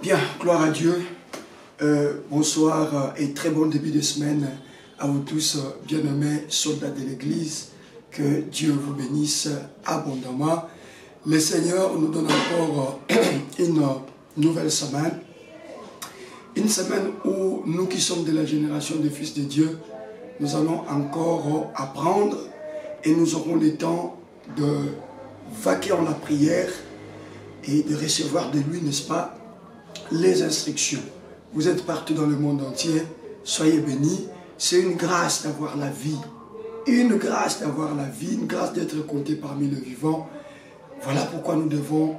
Bien, gloire à Dieu. Bonsoir et très bon début de semaine à vous tous, bien-aimés soldats de l'Église. Que Dieu vous bénisse abondamment. Le Seigneur nous donne encore une nouvelle semaine. Une semaine où nous qui sommes de la génération des fils de Dieu, nous allons encore apprendre et nous aurons le temps de vaquer en la prière et de recevoir de lui, n'est-ce pas, les instructions. Vous êtes partout dans le monde entier, soyez bénis. C'est une grâce d'avoir la vie. Une grâce d'avoir la vie, une grâce d'être compté parmi les vivants. Voilà pourquoi nous devons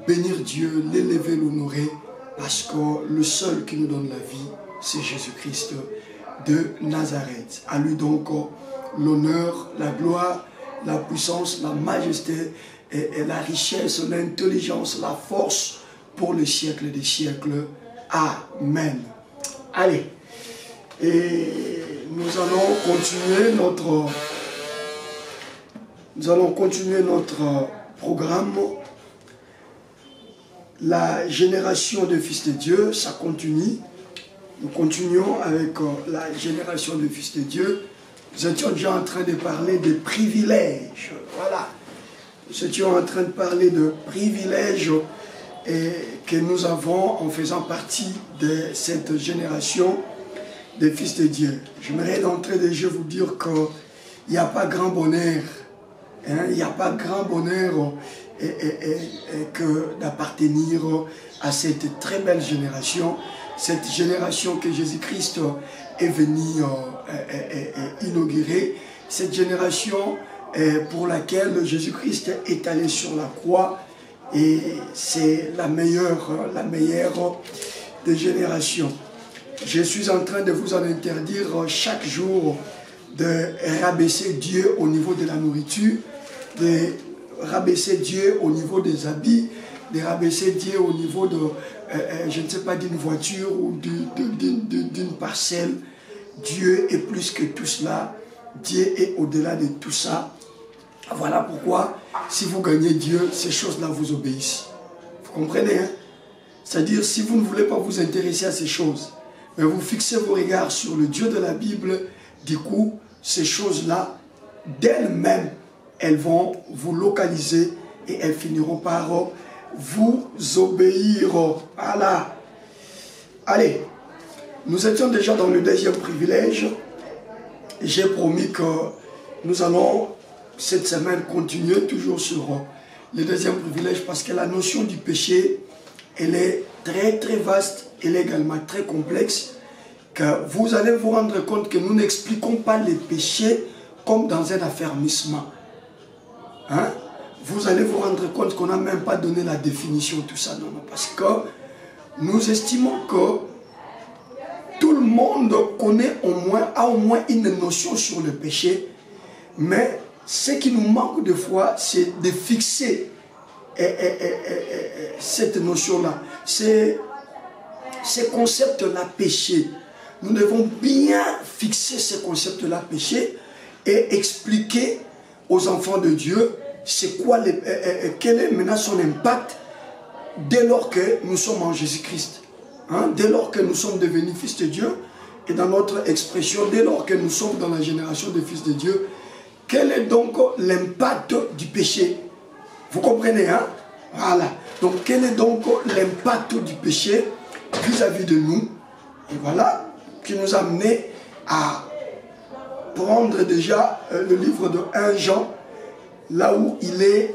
bénir Dieu, l'élever, l'honorer, parce que le seul qui nous donne la vie, c'est Jésus-Christ de Nazareth. À lui donc l'honneur, la gloire, la puissance, la majesté et la richesse, l'intelligence, la force pour le siècle des siècles. Amen. Allez, et nous allons continuer notre programme. La génération de fils de Dieu, ça continue. Nous continuons avec la génération de fils de Dieu. Nous étions déjà en train de parler des privilèges. Voilà. Nous étions en train de parler de privilèges que nous avons en faisant partie de cette génération des fils de Dieu. J'aimerais d'entrée de jeu vous dire qu'il n'y a pas grand bonheur. Il n'y a pas grand bonheur que d'appartenir à cette très belle génération. Cette génération que Jésus-Christ est venu inaugurer. Cette génération pour laquelle Jésus-Christ est allé sur la croix. Et c'est la meilleure des générations. Je suis en train de vous en interdire chaque jour de rabaisser Dieu au niveau de la nourriture, de rabaisser Dieu au niveau des habits, de rabaisser Dieu au niveau de, je ne sais pas, d'une voiture ou d'une parcelle. Dieu est plus que tout cela. Dieu est au-delà de tout ça. Voilà pourquoi, si vous gagnez Dieu, ces choses-là vous obéissent. Vous comprenez, hein? C'est-à-dire, si vous ne voulez pas vous intéresser à ces choses, mais vous fixez vos regards sur le Dieu de la Bible, du coup, ces choses-là, d'elles-mêmes, elles vont vous localiser et elles finiront par vous obéir. Voilà. Allez, nous étions déjà dans le deuxième privilège. J'ai promis que nous allons cette semaine continuer toujours sur le deuxième privilège parce que la notion du péché, elle est très très vaste, elle est également très complexe, que vous allez vous rendre compte que nous n'expliquons pas les péchés comme dans un affermissement. Hein? Vous allez vous rendre compte qu'on n'a même pas donné la définition de tout ça, non, parce que nous estimons que tout le monde connaît a au moins une notion sur le péché, mais ce qui nous manque de fois, c'est de fixer cette notion-là, ces concepts-là péché. Nous devons bien fixer ces concepts-là péché et expliquer aux enfants de Dieu c'est quoi quel est maintenant son impact dès lors que nous sommes en Jésus-Christ. Hein? Dès lors que nous sommes devenus fils de Dieu, et dans notre expression, dès lors que nous sommes dans la génération des fils de Dieu, quel est donc l'impact du péché? Vous comprenez, hein? Voilà. Donc, quel est donc l'impact du péché vis-à-vis de nous? Et voilà, qui nous a amené à prendre déjà le livre de 1 Jean, là où il est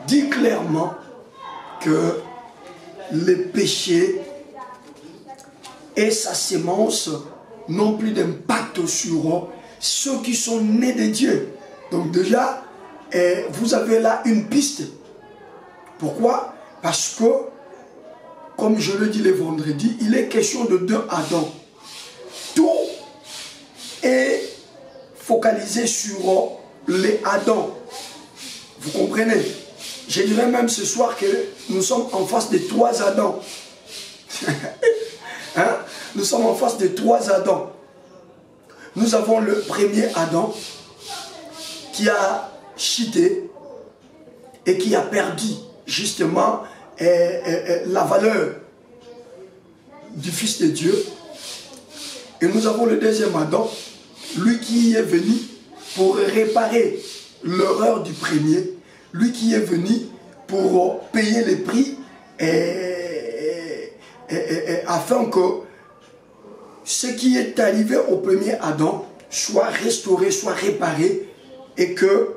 dit clairement que le péché et sa sémence n'ont plus d'impact sur ceux qui sont nés de Dieu. Donc déjà, vous avez là une piste. Pourquoi? Parce que, comme je le dis les vendredis, il est question de 2 Adams. Tout est focalisé sur les Adams. Vous comprenez? Je dirais même ce soir que nous sommes en face de 3 Adams. Hein? Nous sommes en face de 3 Adams. Nous avons le premier Adam qui a chuté et qui a perdu justement la valeur du Fils de Dieu. Et nous avons le deuxième Adam, lui qui est venu pour réparer l'erreur du premier, lui qui est venu pour payer les prix afin que ce qui est arrivé au premier Adam soit restauré, soit réparé, et que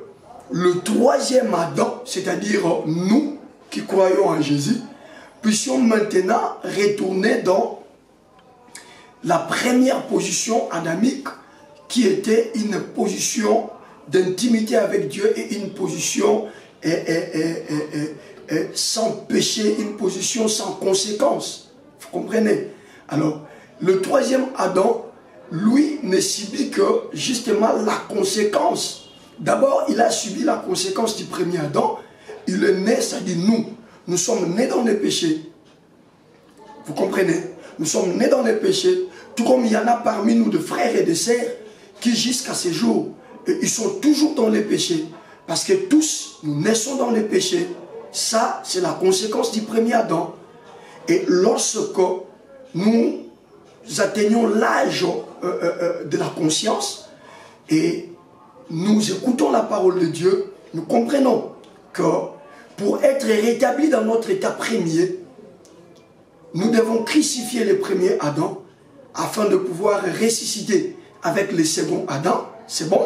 le troisième Adam, c'est-à-dire nous qui croyons en Jésus, puissions maintenant retourner dans la première position adamique, qui était une position d'intimité avec Dieu et une position sans péché, une position sans conséquence. Vous comprenez? Alors, le troisième Adam, lui, ne subit que justement la conséquence. D'abord, il a subi la conséquence du premier Adam. Il est né, c'est-à-dire nous sommes nés dans les péchés. Vous comprenez? Nous sommes nés dans les péchés, tout comme il y en a parmi nous de frères et de sœurs qui jusqu'à ce jour, ils sont toujours dans les péchés. Parce que tous, nous naissons dans les péchés. Ça, c'est la conséquence du premier Adam. Et lorsque nous atteignons l'âge de la conscience et nous écoutons la parole de Dieu, nous comprenons que pour être rétablis dans notre état premier, nous devons crucifier le premier Adam afin de pouvoir ressusciter avec le second Adam. C'est bon?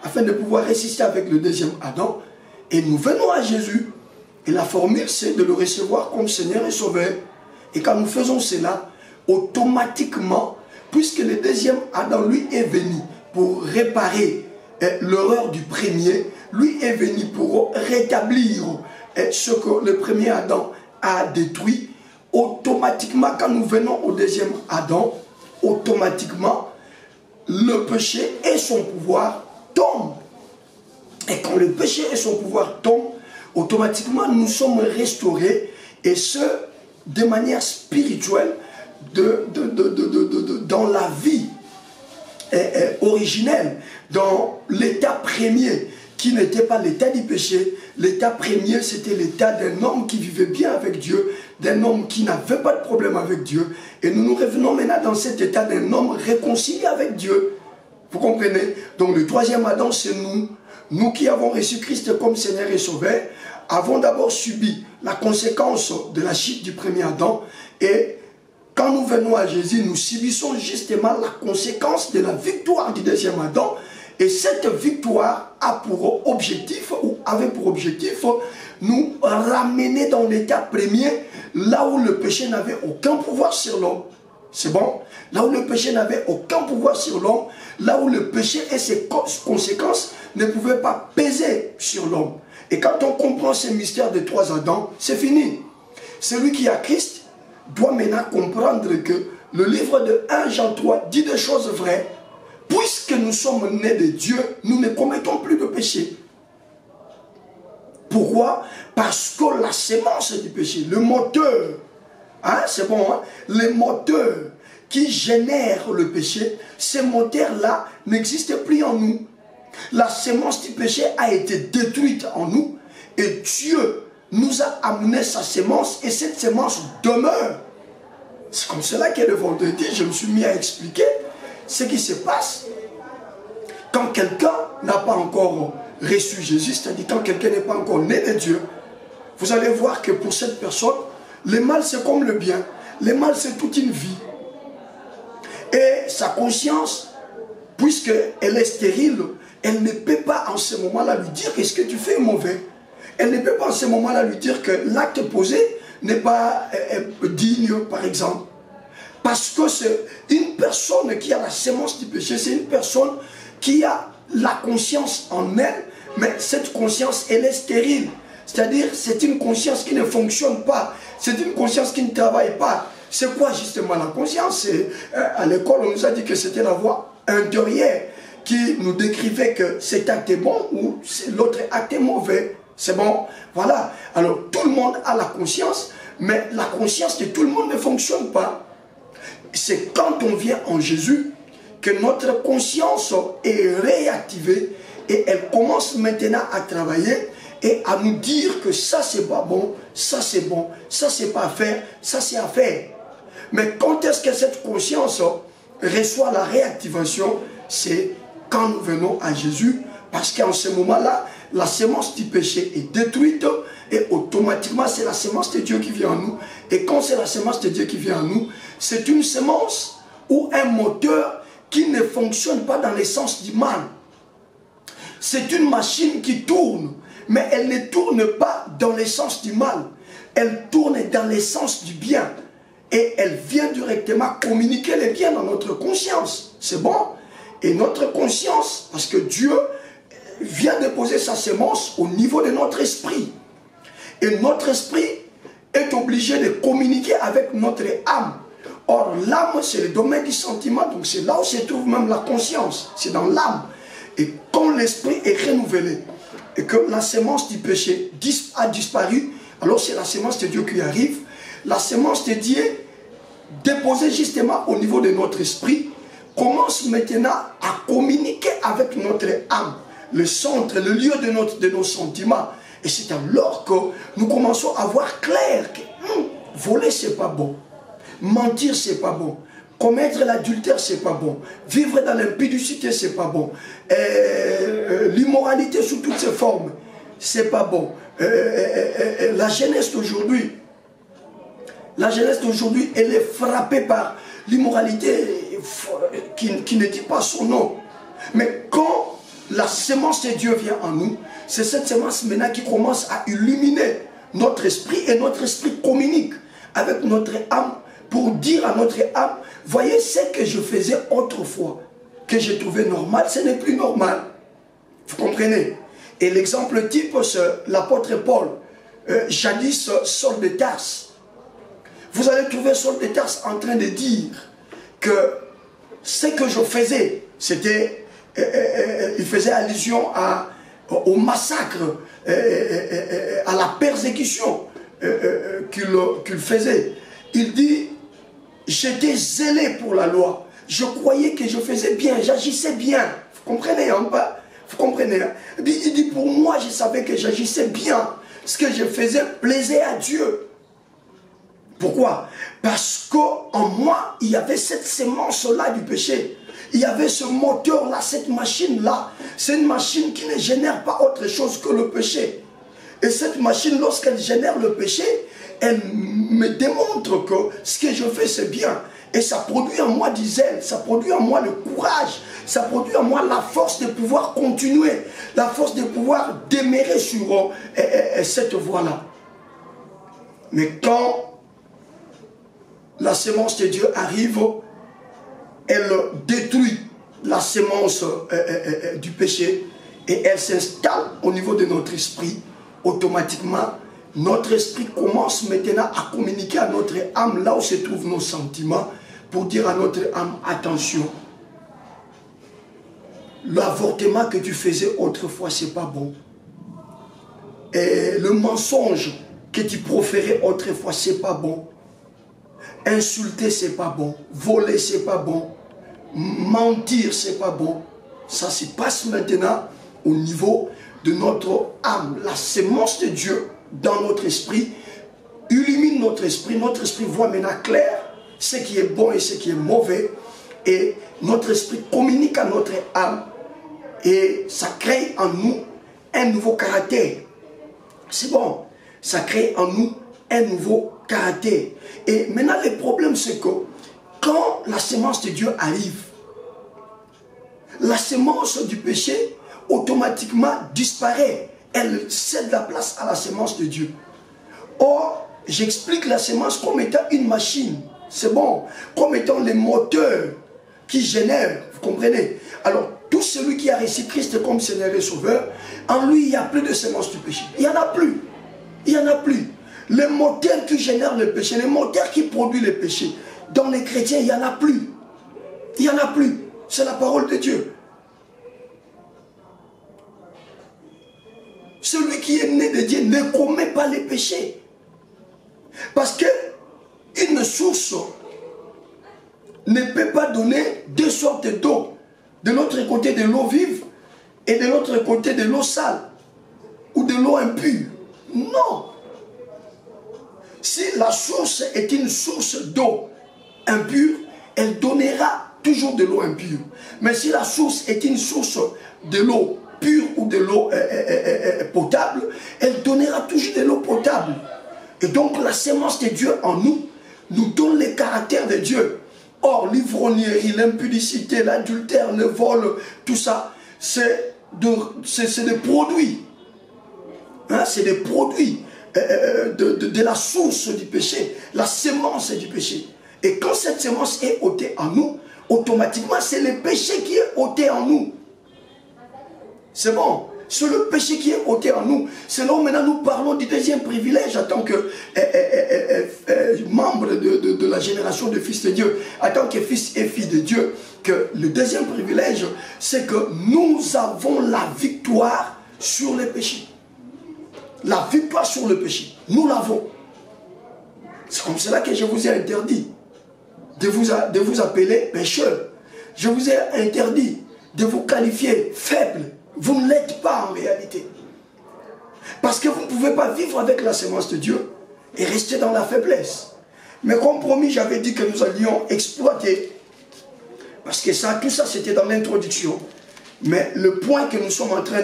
Afin de pouvoir ressusciter avec le deuxième Adam. Et nous venons à Jésus. Et la formule, c'est de le recevoir comme Seigneur et Sauveur. Et quand nous faisons cela, automatiquement, puisque le deuxième Adam, lui, est venu pour réparer l'erreur du premier, lui est venu pour rétablir ce que le premier Adam a détruit, automatiquement, quand nous venons au deuxième Adam, automatiquement, le péché et son pouvoir tombent. Et quand le péché et son pouvoir tombent, automatiquement, nous sommes restaurés, et ce, de manière spirituelle, dans la vie originelle, dans l'état premier, qui n'était pas l'état du péché. L'état premier, c'était l'état d'un homme qui vivait bien avec Dieu, d'un homme qui n'avait pas de problème avec Dieu. Et nous nous revenons maintenant dans cet état d'un homme réconcilié avec Dieu. Vous comprenez? Donc le troisième Adam, c'est nous. Nous qui avons reçu Christ comme Seigneur et Sauveur, avons d'abord subi la conséquence de la chute du premier Adam. Et quand nous venons à Jésus, nous subissons justement la conséquence de la victoire du deuxième Adam. Et cette victoire a pour objectif, ou avait pour objectif, nous ramener dans l'état premier, là où le péché n'avait aucun pouvoir sur l'homme. C'est bon? Là où le péché n'avait aucun pouvoir sur l'homme, là où le péché et ses conséquences ne pouvaient pas peser sur l'homme. Et quand on comprend ces mystères des trois Adams, c'est fini. Celui qui a Christ doit maintenant comprendre que le livre de 1 Jean 3 dit des choses vraies. Puisque nous sommes nés de Dieu, nous ne commettons plus de péché. Pourquoi? Parce que la sémence du péché, le moteur, hein, c'est bon, hein, le moteur qui génère le péché, ce moteur-là n'existe plus en nous. La sémence du péché a été détruite en nous et Dieu nous a amené sa sémence et cette sémence demeure. C'est comme cela que le vendredi, je me suis mis à expliquer ce qui se passe quand quelqu'un n'a pas encore reçu Jésus, c'est-à-dire quand quelqu'un n'est pas encore né de Dieu. Vous allez voir que pour cette personne, le mal c'est comme le bien. Le mal c'est toute une vie. Et sa conscience, puisqu'elle est stérile, elle ne peut pas en ce moment-là lui dire que ce que tu fais est mauvais. Elle ne peut pas en ce moment-là lui dire que l'acte posé n'est pas digne, par exemple. Parce que c'est une personne qui a la sémence du péché, c'est une personne qui a la conscience en elle, mais cette conscience, elle est stérile. C'est-à-dire, c'est une conscience qui ne fonctionne pas. C'est une conscience qui ne travaille pas. C'est quoi justement la conscience? À l'école, on nous a dit que c'était la voix intérieure qui nous décrivait que cet acte est bon ou l'autre acte est mauvais. C'est bon? Voilà. Alors, tout le monde a la conscience, mais la conscience de tout le monde ne fonctionne pas. C'est quand on vient en Jésus que notre conscience est réactivée et elle commence maintenant à travailler et à nous dire que ça c'est pas bon, ça c'est bon, ça c'est pas à faire, ça c'est à faire. Mais quand est-ce que cette conscience reçoit la réactivation? C'est quand nous venons à Jésus, parce qu'en ce moment-là, la sémence du péché est détruite et automatiquement c'est la sémence de Dieu qui vient en nous. Et quand c'est la sémence de Dieu qui vient en nous, c'est une sémence ou un moteur qui ne fonctionne pas dans le sens du mal. C'est une machine qui tourne, mais elle ne tourne pas dans le sens du mal. Elle tourne dans le sens du bien. Et elle vient directement communiquer le bien dans notre conscience. C'est bon? Et notre conscience, parce que Dieu vient de poser sa sémence au niveau de notre esprit. Et notre esprit est obligé de communiquer avec notre âme. Or, l'âme, c'est le domaine du sentiment, donc c'est là où se trouve même la conscience. C'est dans l'âme. Et quand l'esprit est renouvelé, et que la sémence du péché a disparu, alors c'est la sémence de Dieu qui arrive. La sémence de Dieu, déposée justement au niveau de notre esprit, commence maintenant à communiquer avec notre âme, le centre, le lieu de nos sentiments. Et c'est alors que nous commençons à voir clair que voler c'est pas bon, mentir c'est pas bon, commettre l'adultère c'est pas bon, vivre dans l'impudicité c'est pas bon, l'immoralité sous toutes ses formes c'est pas bon. La jeunesse d'aujourd'hui, elle est frappée par l'immoralité qui ne dit pas son nom. Mais quand la sémence de Dieu vient en nous, c'est cette sémence maintenant qui commence à illuminer notre esprit, et notre esprit communique avec notre âme pour dire à notre âme, voyez ce que je faisais autrefois, que je trouvais normal, ce n'est plus normal. Vous comprenez? Et l'exemple type, c'est l'apôtre Paul, jadis Saul de Tarse. Vous allez trouver Saul de Tarse en train de dire que ce que je faisais, c'était, il faisait allusion au massacre, à la persécution qu'il faisait. Il dit, j'étais zélé pour la loi. Je croyais que je faisais bien, j'agissais bien. Vous comprenez un peu? Vous comprenez? Il dit, pour moi, je savais que j'agissais bien. Ce que je faisais plaisait à Dieu. Pourquoi? Parce qu'en moi, il y avait cette sémence-là du péché. Il y avait ce moteur-là, cette machine-là. C'est une machine qui ne génère pas autre chose que le péché. Et cette machine, lorsqu'elle génère le péché, elle me démontre que ce que je fais, c'est bien. Et ça produit en moi du zèle, ça produit en moi le courage, ça produit en moi la force de pouvoir continuer, la force de pouvoir demeurer sur cette voie-là. Mais quand la sémence de Dieu arrive, elle détruit la sémence du péché et elle s'installe au niveau de notre esprit. Automatiquement, notre esprit commence maintenant à communiquer à notre âme là où se trouvent nos sentiments pour dire à notre âme, attention, l'avortement que tu faisais autrefois, c'est pas bon. Et le mensonge que tu proférais autrefois, c'est pas bon. Insulter, c'est pas bon. Voler, c'est pas bon. Mentir, c'est pas bon. Ça se passe maintenant au niveau de notre âme. La sémence de Dieu dans notre esprit illumine notre esprit. Notre esprit voit maintenant clair ce qui est bon et ce qui est mauvais. Et notre esprit communique à notre âme. Et ça crée en nous un nouveau caractère. C'est bon. Ça crée en nous un nouveau caractère. Et maintenant, le problème, c'est que quand la sémence de Dieu arrive, la sémence du péché automatiquement disparaît. Elle cède la place à la sémence de Dieu. Or, j'explique la sémence comme étant une machine. C'est bon. Comme étant les moteurs qui génèrent. Vous comprenez? Alors, tout celui qui a reçu Christ comme Seigneur et Sauveur, en lui, il n'y a plus de sémence du péché. Il n'y en a plus. Il n'y en a plus. Le moteur qui génère le péché, le moteur qui produit le péché, dans les chrétiens, il n'y en a plus. Il n'y en a plus. C'est la parole de Dieu. Celui qui est né de Dieu ne commet pas les péchés. Parce qu'une source ne peut pas donner deux sortes d'eau. De l'autre côté de l'eau vive et de l'autre côté de l'eau sale. Ou de de l'eau impure. Non. Si la source est une source d'eau impure, elle donnera toujours de l'eau impure. Mais si la source est une source de l'eau pure ou de l'eau potable, elle donnera toujours de l'eau potable. Et donc la sémence de Dieu en nous, nous donne les caractères de Dieu. Or, l'ivrognerie, l'impudicité, l'adultère, le vol, tout ça, c'est des produits. Hein, c'est des produits de la source du péché, la sémence du péché. Et quand cette sémence est ôtée en nous, automatiquement, c'est le péché qui est ôté en nous. C'est bon. C'est le péché qui est ôté en nous. C'est là où maintenant nous parlons du deuxième privilège en tant que membre de la génération de fils de Dieu, en tant que fils et fille de Dieu, que le deuxième privilège, c'est que nous avons la victoire sur le péché. La victoire sur le péché, nous l'avons. C'est comme cela que je vous ai interdit de vous appeler pécheur. Je vous ai interdit de vous qualifier faible. Vous ne l'êtes pas en réalité. Parce que vous ne pouvez pas vivre avec la sémence de Dieu et rester dans la faiblesse. Mais comme promis, j'avais dit que nous allions exploiter. Parce que ça, tout ça, c'était dans l'introduction. Mais le point que nous sommes en train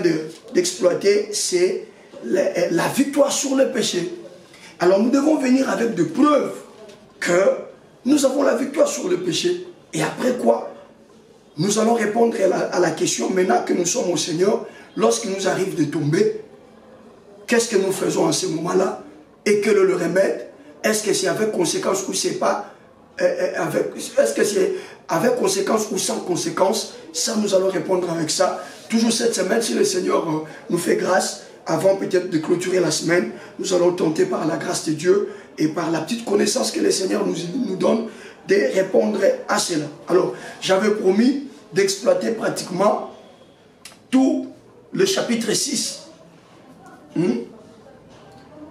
d'exploiter, c'est la victoire sur le péché. Alors nous devons venir avec des preuves que nous avons la victoire sur le péché. Et après quoi? Nous allons répondre à la question, maintenant que nous sommes au Seigneur, lorsqu'il nous arrive de tomber, qu'est-ce que nous faisons en ce moment-là? Et quel est le remède? Est-ce que c'est avec conséquence ou c'est pas est-ce que c'est avec conséquence ou sans conséquence? Ça, nous allons répondre avec ça. Toujours cette semaine, si le Seigneur nous fait grâce, avant peut-être de clôturer la semaine, nous allons tenter par la grâce de Dieu et par la petite connaissance que le Seigneur nous donne, de répondre à cela. Alors, j'avais promis d'exploiter pratiquement tout le chapitre 6.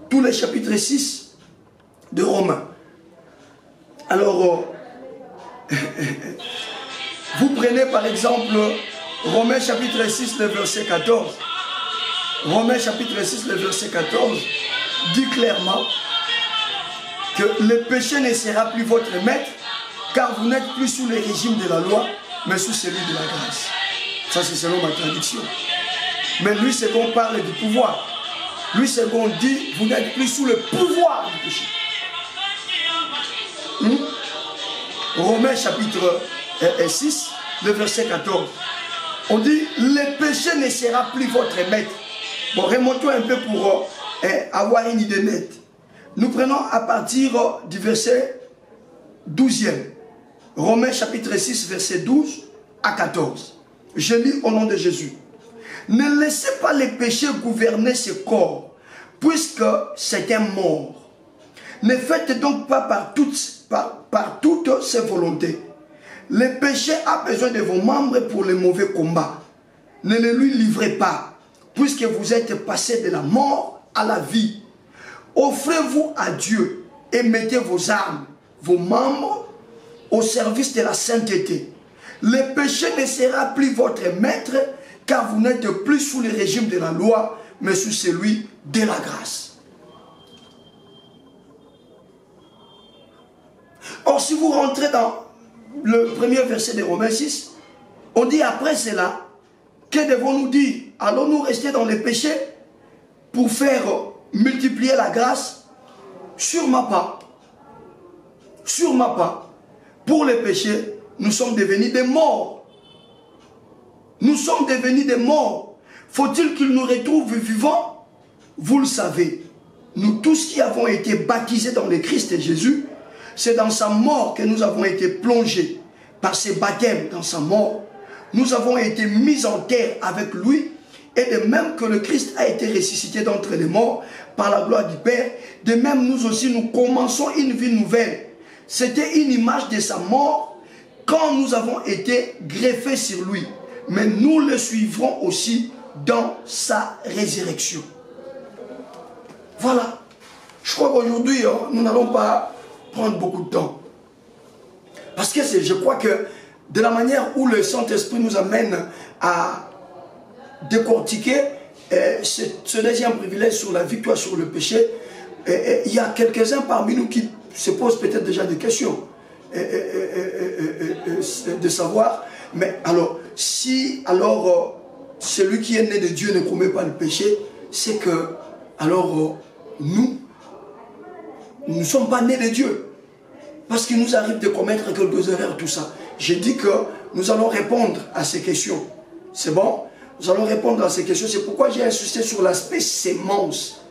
Tout le chapitre 6 de Romains. Alors, vous prenez par exemple Romains chapitre 6, le verset 14. Romains chapitre 6, le verset 14 dit clairement que le péché ne sera plus votre maître, car vous n'êtes plus sous le régime de la loi, mais sous celui de la grâce. Ça, c'est selon ma traduction. Mais lui, c'est qu'on parle du pouvoir. Lui, c'est qu'on dit, vous n'êtes plus sous le pouvoir du péché. Romains chapitre 6, le verset 14. On dit, le péché ne sera plus votre maître. Bon, remontons un peu pour avoir une idée nette. Nous prenons à partir du verset 12e. Romains chapitre 6, verset 12 à 14. Je lis au nom de Jésus. Ne laissez pas les péchés gouverner ce corps, puisque c'est un mort. Ne faites donc pas par toutes ces volontés. Le péché a besoin de vos membres pour le mauvais combat. Ne le lui livrez pas, puisque vous êtes passés de la mort à la vie. Offrez-vous à Dieu et mettez vos armes, vos membres, au service de la sainteté. Le péché ne sera plus votre maître, car vous n'êtes plus sous le régime de la loi, mais sous celui de la grâce. Or, si vous rentrez dans le premier verset de Romains 6, on dit après cela, que devons-nous dire? Allons-nous rester dans le péché pour faire multiplier la grâce? Sûrement pas. Sûrement pas. Pour le péché, nous sommes devenus des morts. Nous sommes devenus des morts. Faut-il qu'il nous retrouve vivants? Vous le savez. Nous tous qui avons été baptisés dans le Christ Jésus, c'est dans sa mort que nous avons été plongés. Par ce baptême dans sa mort, nous avons été mis en terre avec lui. Et de même que le Christ a été ressuscité d'entre les morts par la gloire du Père, de même nous aussi nous commençons une vie nouvelle. C'était une image de sa mort quand nous avons été greffés sur lui. Mais nous le suivrons aussi dans sa résurrection. Voilà. Je crois qu'aujourd'hui, nous n'allons pas prendre beaucoup de temps. Parce que je crois que de la manière où le Saint-Esprit nous amène à décortiquer ce deuxième privilège sur la victoire sur le péché, il y a quelques-uns parmi nous qui se posent peut-être déjà des questions de savoir, mais alors, si celui qui est né de Dieu ne commet pas le péché, c'est que, alors, nous ne sommes pas nés de Dieu. Parce qu'il nous arrive de commettre quelques erreurs, tout ça. J'ai dit que nous allons répondre à ces questions. C'est bon? Nous allons répondre à ces questions. C'est pourquoi j'ai insisté sur l'aspect sémence.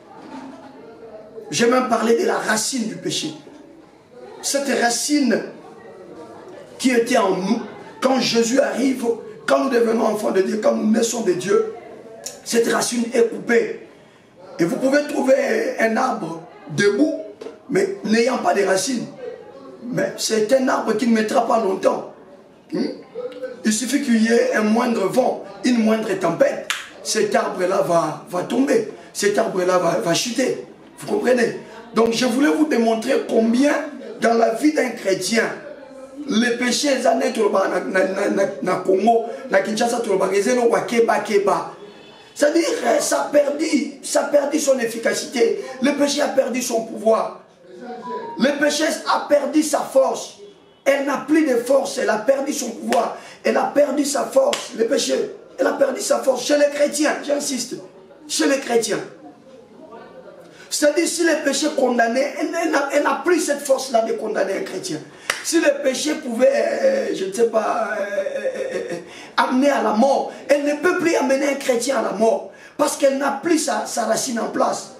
J'ai même parlé de la racine du péché. Cette racine qui était en nous, quand Jésus arrive, quand nous devenons enfants de Dieu, quand nous naissons de Dieu, cette racine est coupée. Et vous pouvez trouver un arbre debout, mais n'ayant pas de racines. Mais c'est un arbre qui ne mettra pas longtemps. Il suffit qu'il y ait un moindre vent, une moindre tempête, cet arbre-là va tomber. Cet arbre-là va chuter. Vous comprenez? Donc je voulais vous démontrer combien dans la vie d'un chrétien, les péchés, na Congo, na Kinshasa, c'est-à-dire ça a perdu son efficacité. Le péché a perdu son pouvoir. Le péché a perdu sa force. Elle n'a plus de force. Elle a perdu son pouvoir. Elle a perdu sa force. Le péché, elle a perdu sa force. Chez les chrétiens, j'insiste. Chez les chrétiens. C'est-à-dire, si le péché condamnait, elle n'a plus cette force-là de condamner un chrétien. Si le péché pouvait, je ne sais pas, amener à la mort, elle ne peut plus amener un chrétien à la mort. Parce qu'elle n'a plus sa racine en place.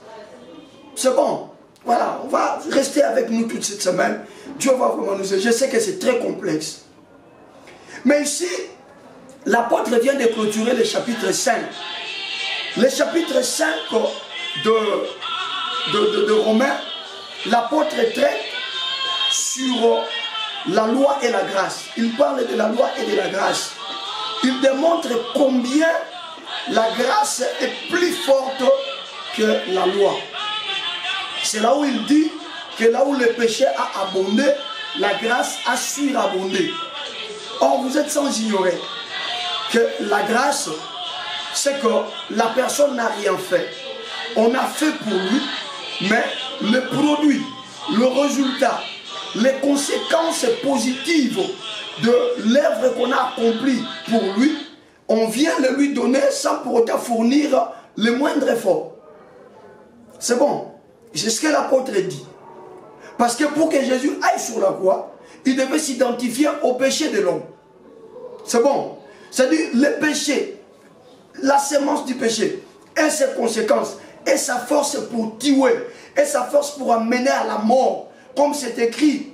C'est bon. Voilà, on va rester avec nous toute cette semaine. Dieu va vraiment nous aider. Je sais que c'est très complexe. Mais ici, l'apôtre vient de clôturer le chapitre 5. Le chapitre 5 de Romains, l'apôtre traite sur la loi et la grâce. Il parle de la loi et de la grâce. Il démontre combien la grâce est plus forte que la loi. C'est là où il dit que là où le péché a abondé, la grâce a surabondé. Or, vous êtes sans ignorer que la grâce, c'est que la personne n'a rien fait. On a fait pour lui, mais le produit, le résultat, les conséquences positives de l'œuvre qu'on a accomplie pour lui, on vient le lui donner sans pour autant fournir le moindre effort. C'est bon. C'est ce que l'apôtre dit. Parce que pour que Jésus aille sur la croix, il devait s'identifier au péché de l'homme. C'est bon. C'est-à-dire le péché, la sémence du péché, et ses conséquences, et sa force pour tuer, et sa force pour amener à la mort. Comme c'est écrit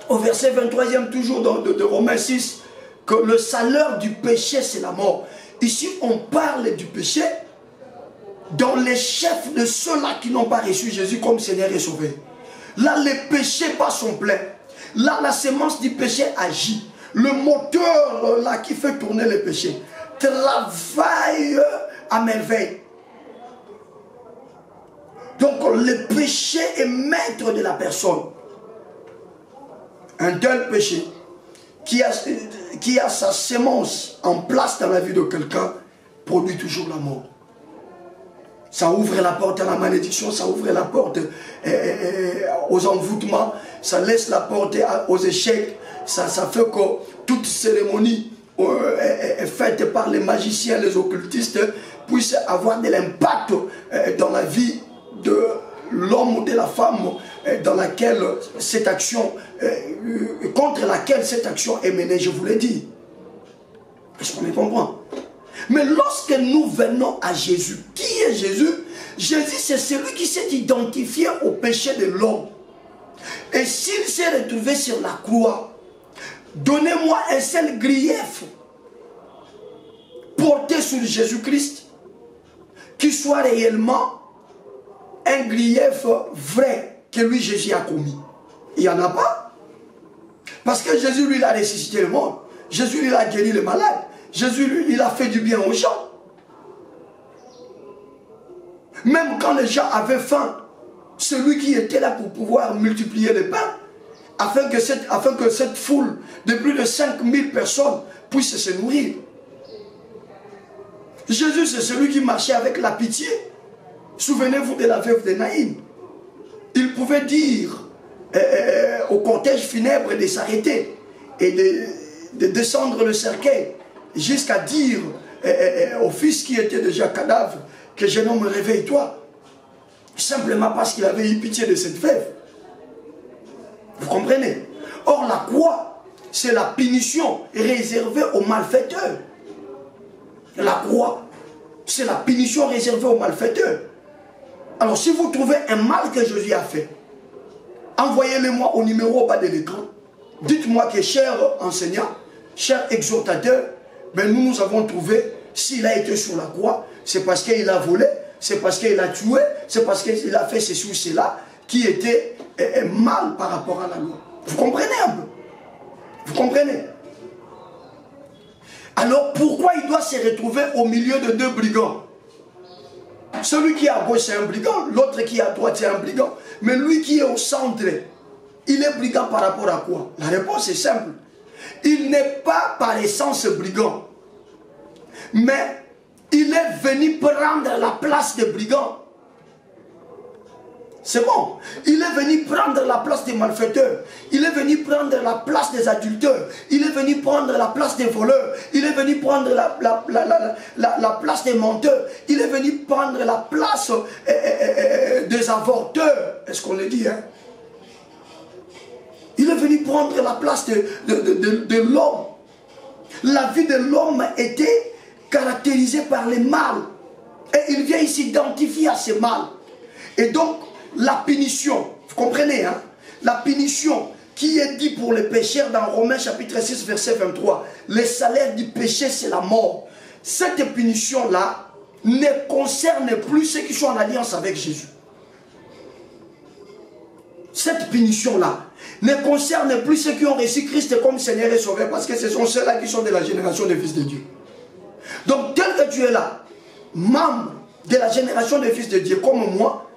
au verset 23e toujours de Romains 6, que le salaire du péché c'est la mort. Ici on parle du péché dans les chefs de ceux-là qui n'ont pas reçu Jésus comme Seigneur et Sauveur. Là, les péchés passent son plein. Là, la sémence du péché agit. Le moteur là qui fait tourner le péché travaille à merveille. Donc, le péché est maître de la personne. Un tel péché qui a sa sémence en place dans la vie de quelqu'un produit toujours la mort. Ça ouvre la porte à la malédiction, ça ouvre la porte aux envoûtements, ça laisse la porte aux échecs, ça fait que toute cérémonie faite par les magiciens, les occultistes, puisse avoir de l'impact dans la vie de l'homme ou de la femme dans laquelle cette action, contre laquelle cette action est menée, je vous l'ai dit. Est-ce qu'on me comprend? Mais lorsque nous venons à Jésus, qui est Jésus? Jésus, c'est celui qui s'est identifié au péché de l'homme. Et s'il s'est retrouvé sur la croix, donnez-moi un seul grief porté sur Jésus-Christ qui soit réellement un grief vrai que lui, Jésus a commis. Il n'y en a pas. Parce que Jésus, lui, il a ressuscité le monde. Jésus, lui, il a guéri les malades. Jésus, lui, il a fait du bien aux gens. Même quand les gens avaient faim, celui qui était là pour pouvoir multiplier les pains, afin que cette foule de plus de 5000 personnes puisse se nourrir. Jésus, c'est celui qui marchait avec la pitié. Souvenez-vous de la veuve de Naïm. Il pouvait dire au cortège funèbre de s'arrêter et de descendre le cercueil, jusqu'à dire au fils qui était déjà cadavre que jeune homme, réveille-toi. Simplement parce qu'il avait eu pitié de cette veuve. Vous comprenez? Or, la croix, c'est la punition réservée aux malfaiteurs. La croix, c'est la punition réservée aux malfaiteurs. Alors, si vous trouvez un mal que Jésus a fait, envoyez-le-moi au numéro au bas de l'écran. Dites-moi que, cher enseignant, cher exhortateur, ben nous avons trouvé, s'il a été sur la croix, c'est parce qu'il a volé, c'est parce qu'il a tué, c'est parce qu'il a fait ceci ou cela qui était mal par rapport à la loi. Vous comprenez un peu? Vous comprenez? Alors pourquoi il doit se retrouver au milieu de deux brigands? Celui qui est à gauche c'est un brigand, l'autre qui est à droite c'est un brigand. Mais lui qui est au centre, il est brigand par rapport à quoi? La réponse est simple. Il n'est pas par essence brigand. Mais il est venu prendre la place des brigands. C'est bon. Il est venu prendre la place des malfaiteurs. Il est venu prendre la place des adulteurs. Il est venu prendre la place des voleurs. Il est venu prendre la place des menteurs. Il est venu prendre la place des avorteurs. Est-ce qu'on le dit, hein? Il est venu prendre la place de l'homme. La vie de l'homme était caractérisée par les mâles. Et il vient ici s'identifier à ces mâles. Et donc, la punition, vous comprenez, hein? La punition qui est dit pour les pécheurs dans Romains chapitre 6, verset 23. Le salaire du péché, c'est la mort. Cette punition-là ne concerne plus ceux qui sont en alliance avec Jésus. Cette punition-là ne concerne plus ceux qui ont reçu Christ comme Seigneur et Sauveur, parce que ce sont ceux-là qui sont de la génération des fils de Dieu. Donc, tel que tu es là, membre de la génération des fils de Dieu, comme moi,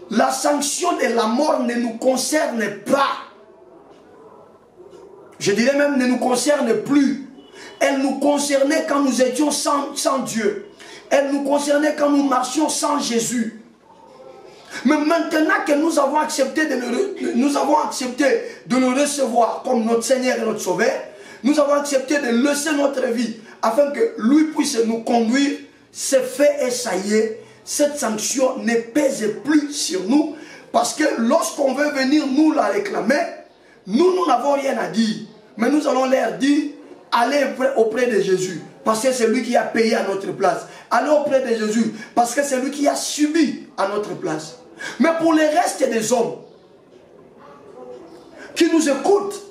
la sanction de la mort ne nous concerne pas. Je dirais même ne nous concerne plus. Elle nous concernait quand nous étions sans Dieu. Elle nous concernait quand nous marchions sans Jésus. Mais maintenant que nous avons accepté de le recevoir comme notre Seigneur et notre Sauveur, nous avons accepté de laisser notre vie afin que lui puisse nous conduire, c'est fait et ça y est. Cette sanction ne pèse plus sur nous parce que lorsqu'on veut venir nous la réclamer, nous n'avons rien à dire. Mais nous allons leur dire, allez auprès de Jésus parce que c'est lui qui a payé à notre place. Allez auprès de Jésus parce que c'est lui qui a subi à notre place. Mais pour le reste des hommes qui nous écoutent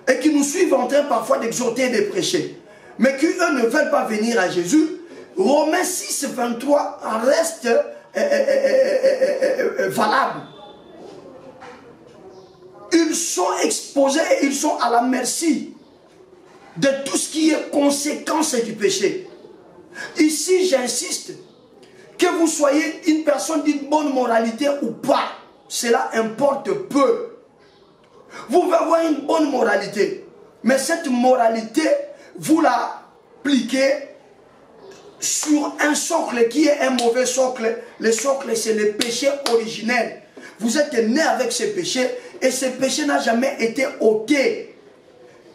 et qui nous suivent en train parfois d'exhorter et de prêcher, mais qui eux ne veulent pas venir à Jésus, Romains 6, 23 reste valable. Ils sont exposés et ils sont à la merci de tout ce qui est conséquence du péché. Ici, j'insiste, que vous soyez une personne d'une bonne moralité ou pas, cela importe peu. Vous pouvez avoir une bonne moralité, mais cette moralité, vous l'appliquez sur un socle qui est un mauvais socle. Le socle, c'est le péché originel. Vous êtes né avec ce péché et ce péché n'a jamais été ôté.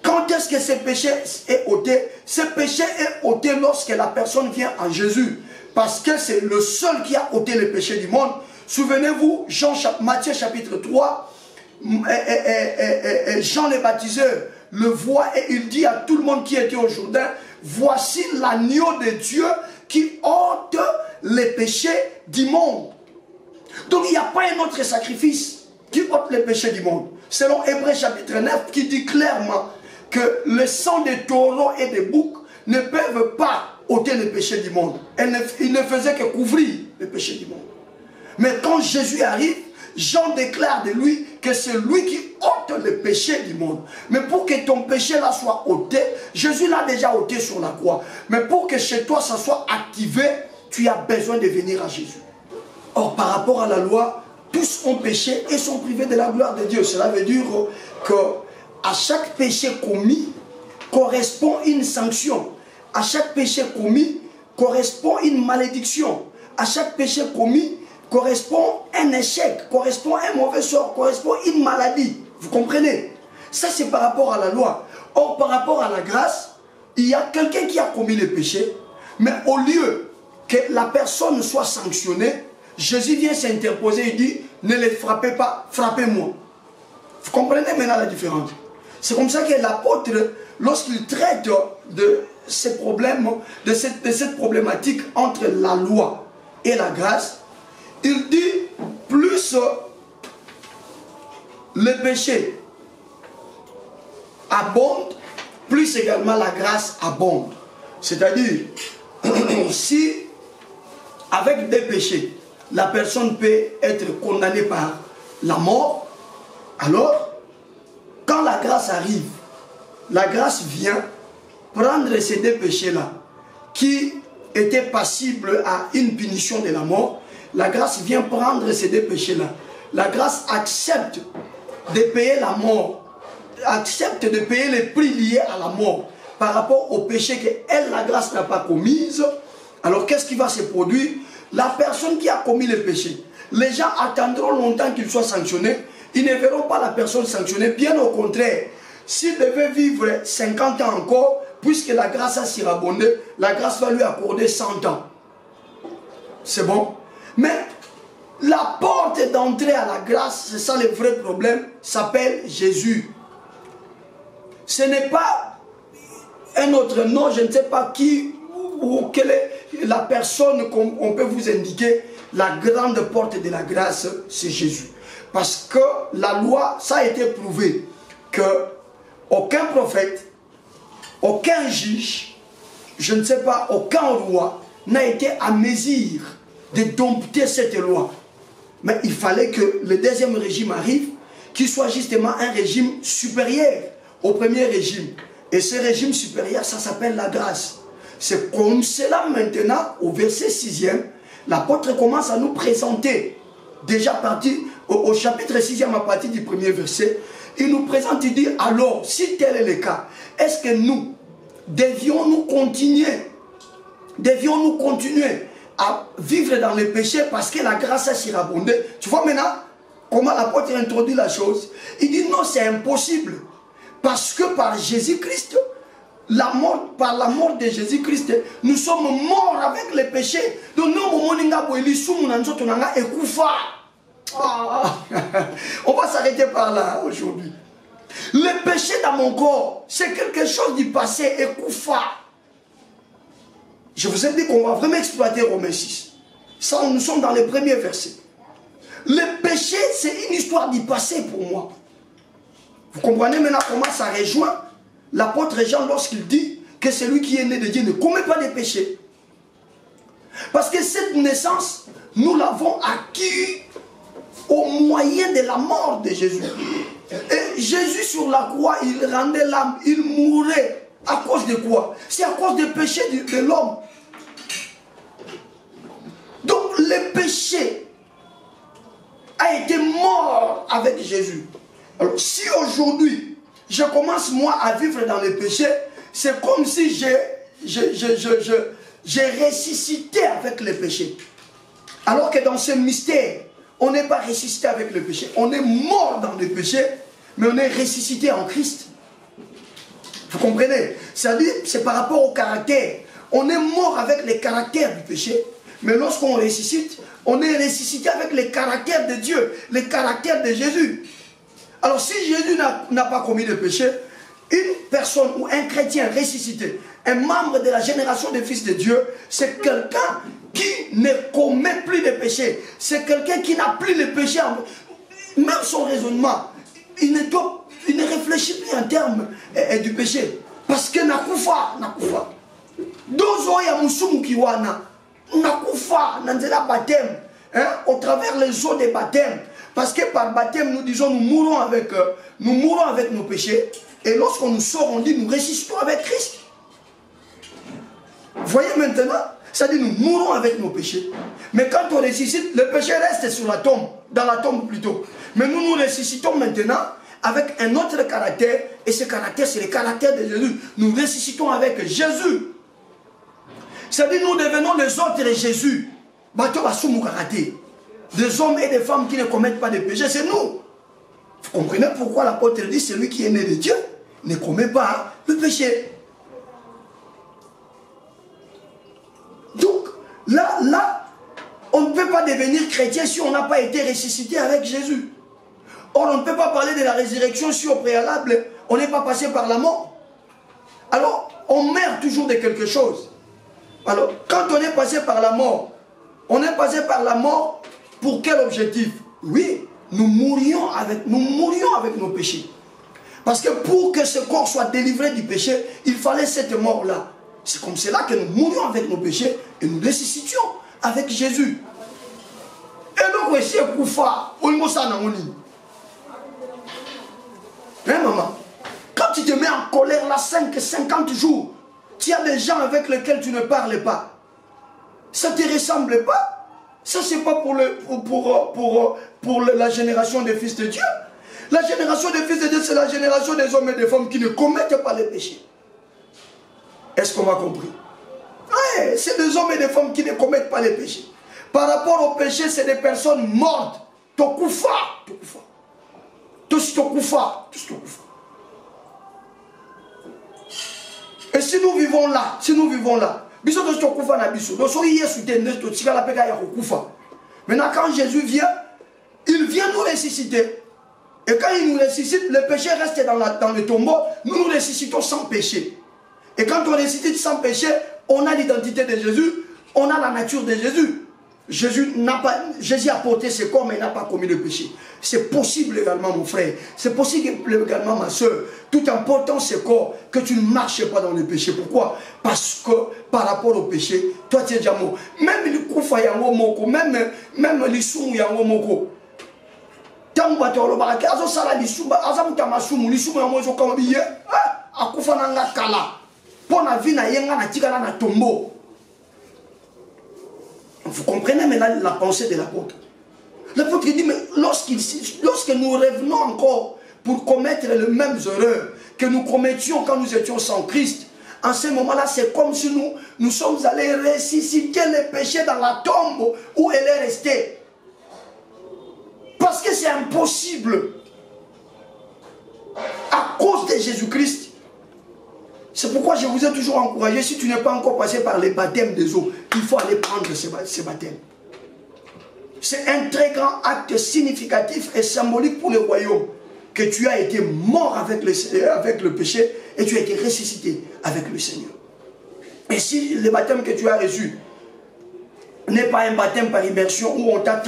Quand est-ce que ce péché est ôté? Ce péché est ôté lorsque la personne vient à Jésus. Parce que c'est le seul qui a ôté le péché du monde. Souvenez-vous, Matthieu chapitre 3, Jean le baptiseur le voit et il dit à tout le monde qui était au Jourdain, voici l'agneau de Dieu qui ôte les péchés du monde. Donc il n'y a pas un autre sacrifice qui ôte les péchés du monde. Selon Hébreux chapitre 9 qui dit clairement que le sang des taureaux et des boucs ne peuvent pas ôter les péchés du monde. Il ne faisait que couvrir les péchés du monde. Mais quand Jésus arrive, Jean déclare de lui que c'est lui qui ôte le péché du monde. Mais pour que ton péché là soit ôté, Jésus l'a déjà ôté sur la croix. Mais pour que chez toi ça soit activé, tu as besoin de venir à Jésus. Or, par rapport à la loi, tous ont péché et sont privés de la gloire de Dieu. Cela veut dire qu'à chaque péché commis correspond une sanction. À chaque péché commis correspond une malédiction. À chaque péché commis correspond un échec, correspond un mauvais sort, correspond une maladie. Vous comprenez? Ça, c'est par rapport à la loi. Or, par rapport à la grâce, il y a quelqu'un qui a commis le péché, mais au lieu que la personne soit sanctionnée, Jésus vient s'interposer et dit, ne les frappez pas, frappez-moi. Vous comprenez maintenant la différence? C'est comme ça que l'apôtre, lorsqu'il traite de ces problèmes, de cette problématique entre la loi et la grâce, il dit, plus le péché abonde, plus également la grâce abonde. C'est-à-dire, si avec des péchés, la personne peut être condamnée par la mort, alors, quand la grâce arrive, la grâce vient prendre ces deux péchés-là, qui étaient passibles à une punition de la mort. La grâce vient prendre ces deux péchés-là. La grâce accepte de payer la mort, accepte de payer les prix liés à la mort par rapport au péché qu'elle, la grâce, n'a pas commise. Alors, qu'est-ce qui va se produire? La personne qui a commis le péché, les gens attendront longtemps qu'il soit sanctionné. Ils ne verront pas la personne sanctionnée. Bien au contraire, s'il devait vivre 50 ans encore, puisque la grâce a surabondé, la grâce va lui accorder 100 ans. C'est bon? Mais la porte d'entrée à la grâce, c'est ça le vrai problème, s'appelle Jésus. Ce n'est pas un autre nom, je ne sais pas qui ou quelle est la personne qu'on peut vous indiquer. La grande porte de la grâce, c'est Jésus. Parce que la loi, ça a été prouvé que aucun prophète, aucun juge, je ne sais pas, aucun roi n'a été à mesure de dompter cette loi. Mais il fallait que le deuxième régime arrive, qui soit justement un régime supérieur au premier régime. Et ce régime supérieur, ça s'appelle la grâce. C'est comme cela maintenant, au verset 6e, l'apôtre commence à nous présenter, déjà parti au chapitre 6e à partir du premier verset, il nous présente, il dit, alors, si tel est le cas, est-ce que nous devions-nous continuer à vivre dans le péché parce que la grâce a surabondé? Tu vois maintenant comment l'apôtre introduit la chose? Il dit non, c'est impossible. Parce que par Jésus-Christ, par la mort de Jésus-Christ, nous sommes morts avec le péché. Donc nous, on va s'arrêter par là aujourd'hui. Le péché dans mon corps, c'est quelque chose du passé et koufa. Je vous ai dit qu'on va vraiment exploiter Romains 6. Ça, nous sommes dans les premiers versets. Le péché, c'est une histoire du passé pour moi. Vous comprenez maintenant comment ça rejoint l'apôtre Jean lorsqu'il dit que celui qui est né de Dieu ne commet pas de péché. Parce que cette naissance, nous l'avons acquis au moyen de la mort de Jésus. Et Jésus sur la croix, il rendait l'âme, il mourait. À cause de quoi? C'est à cause des péchés de l'homme. Donc le péché a été mort avec Jésus. Alors si aujourd'hui, je commence moi à vivre dans le péché, c'est comme si j'ai ressuscité avec le péché. Alors que dans ce mystère, on n'est pas ressuscité avec le péché. On est mort dans le péché, mais on est ressuscité en Christ. Vous comprenez? C'est-à-dire, c'est par rapport au caractère. On est mort avec le caractère du péché, mais lorsqu'on ressuscite, on est ressuscité avec le caractère de Dieu, le caractère de Jésus. Alors si Jésus n'a pas commis de péché, une personne ou un chrétien ressuscité, un membre de la génération des fils de Dieu, c'est quelqu'un qui ne commet plus de péché. C'est quelqu'un qui n'a plus le péché. Même son raisonnement, il ne réfléchit plus en termes du péché. Parce que nakufa. Dozo ya musumu kiwana. Nakufa, nanzela baptême. Au travers les eaux des baptêmes. Parce que par baptême, nous disons, nous mourons avec nos péchés. Et lorsqu'on nous sort, on dit, nous ressuscitons avec Christ. Vous voyez maintenant? C'est-à-dire, nous mourons avec nos péchés. Mais quand on ressuscite, le péché reste sur la tombe, dans la tombe plutôt. Mais nous nous ressuscitons maintenant avec un autre caractère. Et ce caractère, c'est le caractère de Jésus. Nous ressuscitons avec Jésus. C'est-à-dire nous devenons les autres de Jésus. Des hommes et des femmes qui ne commettent pas de péché, c'est nous. Vous comprenez pourquoi l'apôtre dit celui qui est né de Dieu ne commet pas le péché. Donc, là, on ne peut pas devenir chrétien si on n'a pas été ressuscité avec Jésus. Or, on ne peut pas parler de la résurrection si au préalable, on n'est pas passé par la mort. Alors, on meurt toujours de quelque chose. Alors, quand on est passé par la mort, on est passé par la mort pour quel objectif? Oui, nous mourions avec nos péchés. Parce que pour que ce corps soit délivré du péché, il fallait cette mort-là. C'est comme cela que nous mourions avec nos péchés et nous ressuscitions avec Jésus. Et donc, oui, c'est Koufa, on est hein, maman? Quand tu te mets en colère là, 50 jours, tu as des gens avec lesquels tu ne parles pas. Ça ne te ressemble pas. Ça, c'est pas pour la génération des fils de Dieu. La génération des fils de Dieu, c'est la génération des hommes et des femmes qui ne commettent pas les péchés. Est-ce qu'on m'a compris? Ouais, c'est des hommes et des femmes qui ne commettent pas les péchés. Par rapport au péché, c'est des personnes mortes. Tokufa. Et si nous vivons là, maintenant quand Jésus vient, il vient nous ressusciter. Et quand il nous ressuscite, le péché reste dans le tombeau, nous nous ressuscitons sans péché. Et quand on ressuscite sans péché, on a l'identité de Jésus, on a la nature de Jésus. Jésus a porté ce corps, mais il n'a pas commis de péché. C'est possible également, mon frère. C'est possible également, ma soeur. Tout en portant ce corps, que tu ne marches pas dans le péché. Pourquoi? Parce que par rapport au péché, toi tu es déjà mort. Même le koufa yango moko, même le soum yango moko. Tant que tu as le baraka, azo sala lisumba, azo mutamasoum, lisumba yango zo kambiye, akufa nanga kala. Pona vie na yenga na tika na tombeau. Vous comprenez maintenant la pensée de l'apôtre. L'apôtre dit, mais lorsque nous revenons encore pour commettre les mêmes erreurs que nous commettions quand nous étions sans Christ, en ce moment-là, c'est comme si nous sommes allés ressusciter le péché dans la tombe où elle est restée. Parce que c'est impossible. À cause de Jésus-Christ. C'est pourquoi je vous ai toujours encouragé, si tu n'es pas encore passé par les baptêmes des eaux, il faut aller prendre ces baptêmes. C'est un très grand acte significatif et symbolique pour le royaume, que tu as été mort avec le péché et tu as été ressuscité avec le Seigneur. Et si le baptême que tu as reçu n'est pas un baptême par immersion où on t'a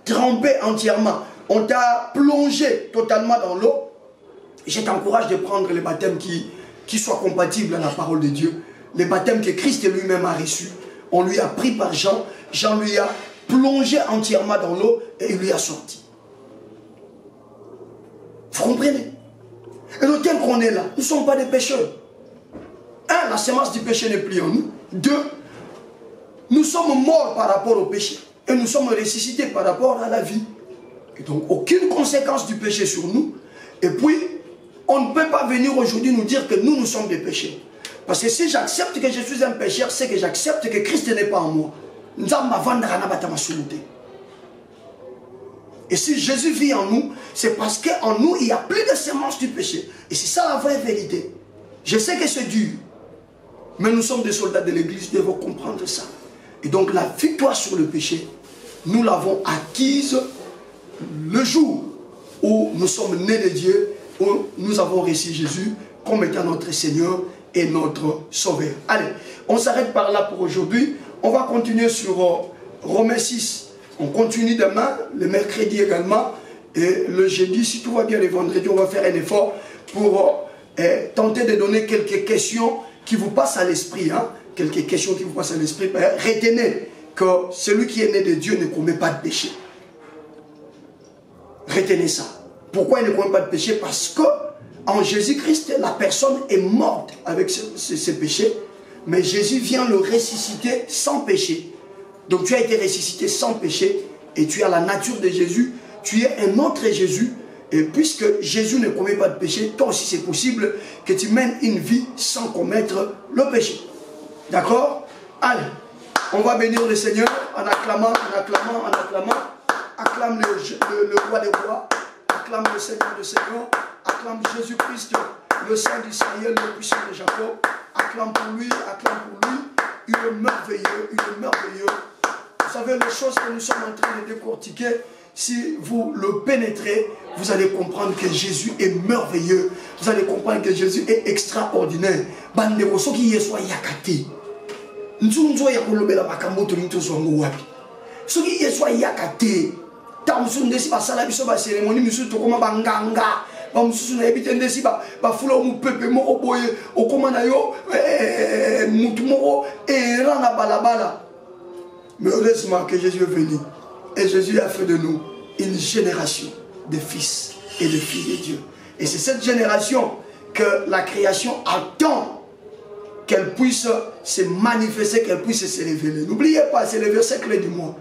trempé entièrement, on t'a plongé totalement dans l'eau, je t'encourage de prendre les baptêmes qui soient compatibles à la parole de Dieu. Les baptêmes que Christ lui-même a reçus. On lui a pris par Jean. Jean lui a plongé entièrement dans l'eau et il lui a sorti. Vous comprenez? Et donc tel qu'on est là, nous ne sommes pas des pécheurs. Un, la semence du péché n'est plus en nous. Deux, nous sommes morts par rapport au péché. Et nous sommes ressuscités par rapport à la vie. Et donc aucune conséquence du péché sur nous. Et puis, on ne peut pas venir aujourd'hui nous dire que nous sommes des pécheurs. Parce que si j'accepte que je suis un pécheur, c'est que j'accepte que Christ n'est pas en moi. Et si Jésus vit en nous, c'est parce qu'en nous, il n'y a plus de semence du péché. Et c'est ça la vraie vérité. Je sais que c'est dur. Mais nous sommes des soldats de l'Église, nous devons comprendre ça. Et donc la victoire sur le péché, nous l'avons acquise le jour où nous sommes nés de Dieu, où nous avons reçu Jésus comme étant notre Seigneur et notre Sauveur. Allez, on s'arrête par là pour aujourd'hui. On va continuer sur Romains 6. On continue demain, le mercredi également. Et le jeudi, si tout va bien, le vendredi, on va faire un effort pour tenter de donner quelques questions qui vous passent à l'esprit. Hein? Quelques questions qui vous passent à l'esprit. Retenez que celui qui est né de Dieu ne commet pas de péché. Retenez ça. Pourquoi il ne commet pas de péché? Parce que en Jésus-Christ, la personne est morte avec ses péchés, mais Jésus vient le ressusciter sans péché. Donc tu as été ressuscité sans péché et tu as la nature de Jésus, tu es un autre Jésus. Et puisque Jésus ne commet pas de péché, toi aussi c'est possible que tu mènes une vie sans commettre le péché. D'accord? Allez, on va bénir le Seigneur en acclamant, en acclamant, en acclamant. Acclame le roi des rois, acclame le Seigneur des seigneurs, acclame Jésus-Christ, le Saint d'Israël, le puissant de Jacob. Acclame pour lui, il est merveilleux, il est merveilleux. Vous savez, les choses que nous sommes en train de décortiquer, si vous le pénétrez, vous allez comprendre que Jésus est merveilleux. Vous allez comprendre que Jésus est extraordinaire. Bandeko soki yeso yakati. Nzunzo yakolobela makambo to zongo wapi. Soki yeso yakati. Tamsunde si basala biso ba cérémonie misu to koma banganga. Ba mususu na ebitende si ba fula mu pepe moko boye okoma na yo mutu moko rana balabala. Mais heureusement que Jésus est venu. Et Jésus a fait de nous une génération de fils et de filles de Dieu. Et c'est cette génération que la création attend qu'elle puisse se manifester, qu'elle puisse se révéler. N'oubliez pas, c'est le verset clé du mois.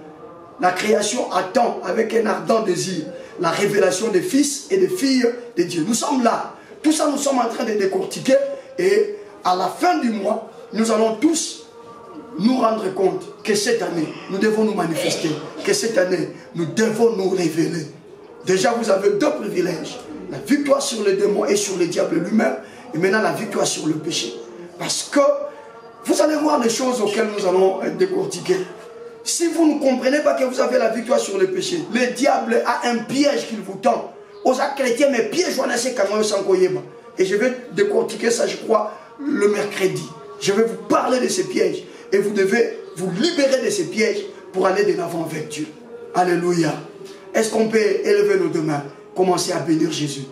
La création attend avec un ardent désir la révélation des fils et des filles de Dieu. Nous sommes là. Tout ça, nous sommes en train de décortiquer. Et à la fin du mois, nous allons tous nous rendre compte que cette année, nous devons nous manifester, que cette année, nous devons nous révéler. Déjà, vous avez deux privilèges. La victoire sur le démon et sur le diable lui-même, et maintenant la victoire sur le péché. Parce que vous allez voir les choses auxquelles nous allons décortiquer. Si vous ne comprenez pas que vous avez la victoire sur le péché, le diable a un piège qu'il vous tend. Aux chrétiens, mais piège, on a ces canaux sans koyeba. Et je vais décortiquer ça, je crois, le mercredi. Je vais vous parler de ces pièges. Et vous devez vous libérer de ces pièges pour aller de l'avant avec Dieu. Alléluia. Est-ce qu'on peut élever nos deux mains, commencer à bénir Jésus?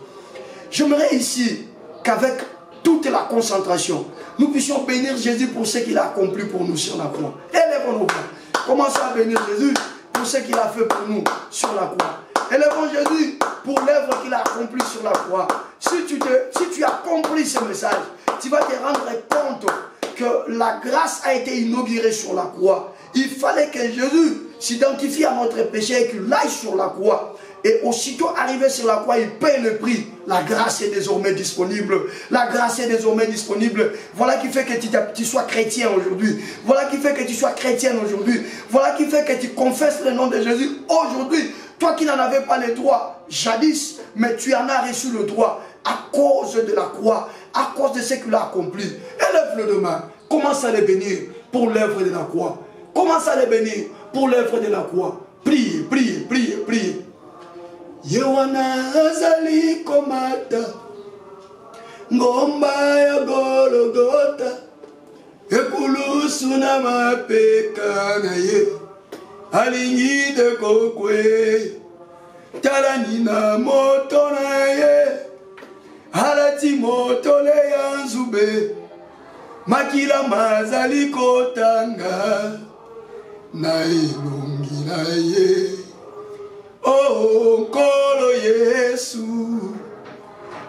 J'aimerais ici qu'avec toute la concentration, nous puissions bénir Jésus pour ce qu'il a accompli pour nous sur la croix. Élevons nos mains. Commençons à bénir Jésus pour ce qu'il a fait pour nous sur la croix. Élevons Jésus pour l'œuvre qu'il a accomplie sur la croix. Si tu as compris ce message, tu vas te rendre compte que la grâce a été inaugurée sur la croix. Il fallait que Jésus s'identifie à notre péché et qu'il aille sur la croix. Et aussitôt arrivé sur la croix, il paye le prix. La grâce est désormais disponible. La grâce est désormais disponible. Voilà qui fait que tu sois chrétien aujourd'hui. Voilà qui fait que tu sois chrétienne aujourd'hui. Voilà qui fait que tu confesses le nom de Jésus aujourd'hui. Toi qui n'en avais pas le droit jadis, mais tu en as reçu le droit à cause de la croix, à cause de ce qu'il a accompli. Élève-le demain. Commence à le bénir pour l'œuvre de la croix. Commence à le bénir pour l'œuvre de la croix. Priez, priez, priez, priez. Yewana azali komata ngomba ya Golgotha ekulusu na mapeka na ye alingi de kokwe talani na moto na ye halati moto le yanzube makila mazali kotanga na elongi na ye. Oh, Nkolo Yesu,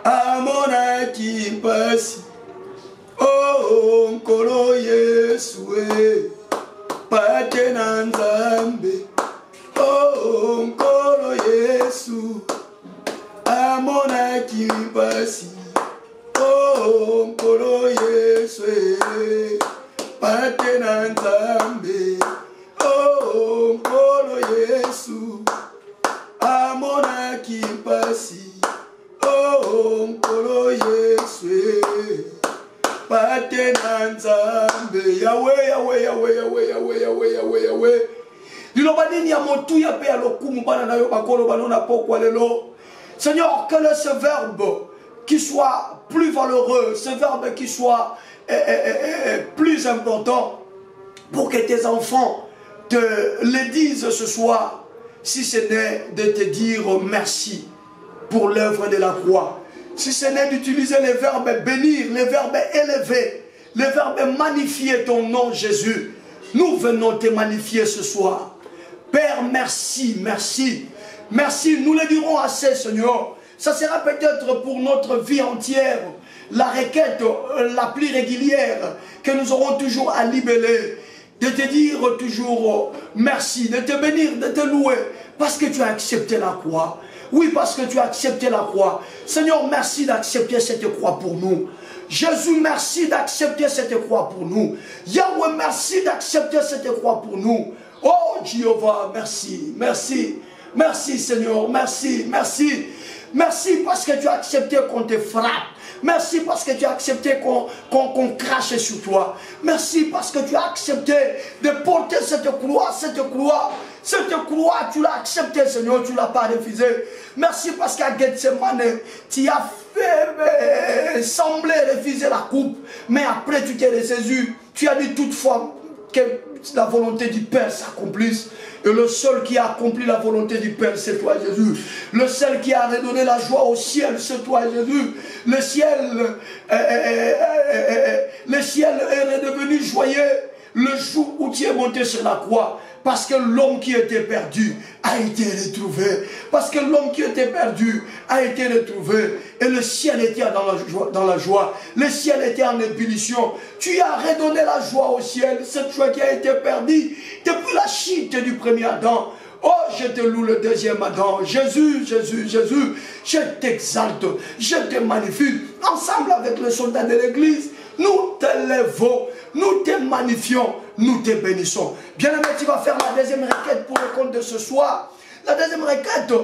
amona kipasi. Oh, Nkolo Yesu, pate na Nzambe. Oh, Nkolo Yesu, amona kipasi. Oh, Nkolo Yesu, pate na Nzambe. Oh, Nkolo Yesu, amona kipasi. Oh, Nkolo Yesu, pate na Nzambe. Yahweh, Yahweh, Yahweh, Yahweh, Yahweh, Yahweh, Yahweh, Yahweh. Dilobadini ya motu ya pe ya lokumu bana na yo bakolo banona pokwa lelo. Seigneur, quel est ce verbe qui soit plus valeureux, ce verbe qui soit plus important pour que tes enfants te le disent ce soir, si ce n'est de te dire merci pour l'œuvre de la croix, si ce n'est d'utiliser le verbe bénir, le verbe élever, le verbe magnifier ton nom Jésus. Nous venons te magnifier ce soir. Père, merci, merci, merci. Nous le dirons assez, Seigneur. Ça sera peut-être pour notre vie entière la requête la plus régulière que nous aurons toujours à libeller, de te dire toujours merci, de te bénir, de te louer, parce que tu as accepté la croix. Oui, parce que tu as accepté la croix. Seigneur, merci d'accepter cette croix pour nous. Jésus, merci d'accepter cette croix pour nous. Yahweh, merci d'accepter cette croix pour nous. Oh, Jéhovah, merci, merci. Merci, Seigneur, merci, merci. Merci parce que tu as accepté qu'on te frappe. Merci parce que tu as accepté qu'on crache sur toi. Merci parce que tu as accepté de porter cette croix, tu l'as accepté, Seigneur, tu ne l'as pas refusé. Merci parce qu'à Gethsemane, tu as fait sembler refuser la coupe, mais après tu t'es ressaisi. Tu as dit toutefois que la volonté du Père s'accomplisse. Et le seul qui a accompli la volonté du Père, c'est toi, Jésus. Le seul qui a redonné la joie au ciel, c'est toi, Jésus. Le ciel est redevenu joyeux le jour où tu es monté sur la croix. Parce que l'homme qui était perdu a été retrouvé. Parce que l'homme qui était perdu a été retrouvé. Et le ciel était dans la joie. Le ciel était en ébullition. Tu as redonné la joie au ciel. Cette joie qui a été perdue depuis la chute du premier Adam. Oh, je te loue le deuxième Adam. Jésus, Jésus, Jésus. Je t'exalte. Je te magnifie. Ensemble avec les soldats de l'église, nous t'élevons. Nous te magnifions, nous te bénissons. Bien-aimé, tu vas faire la deuxième requête pour le compte de ce soir. La deuxième requête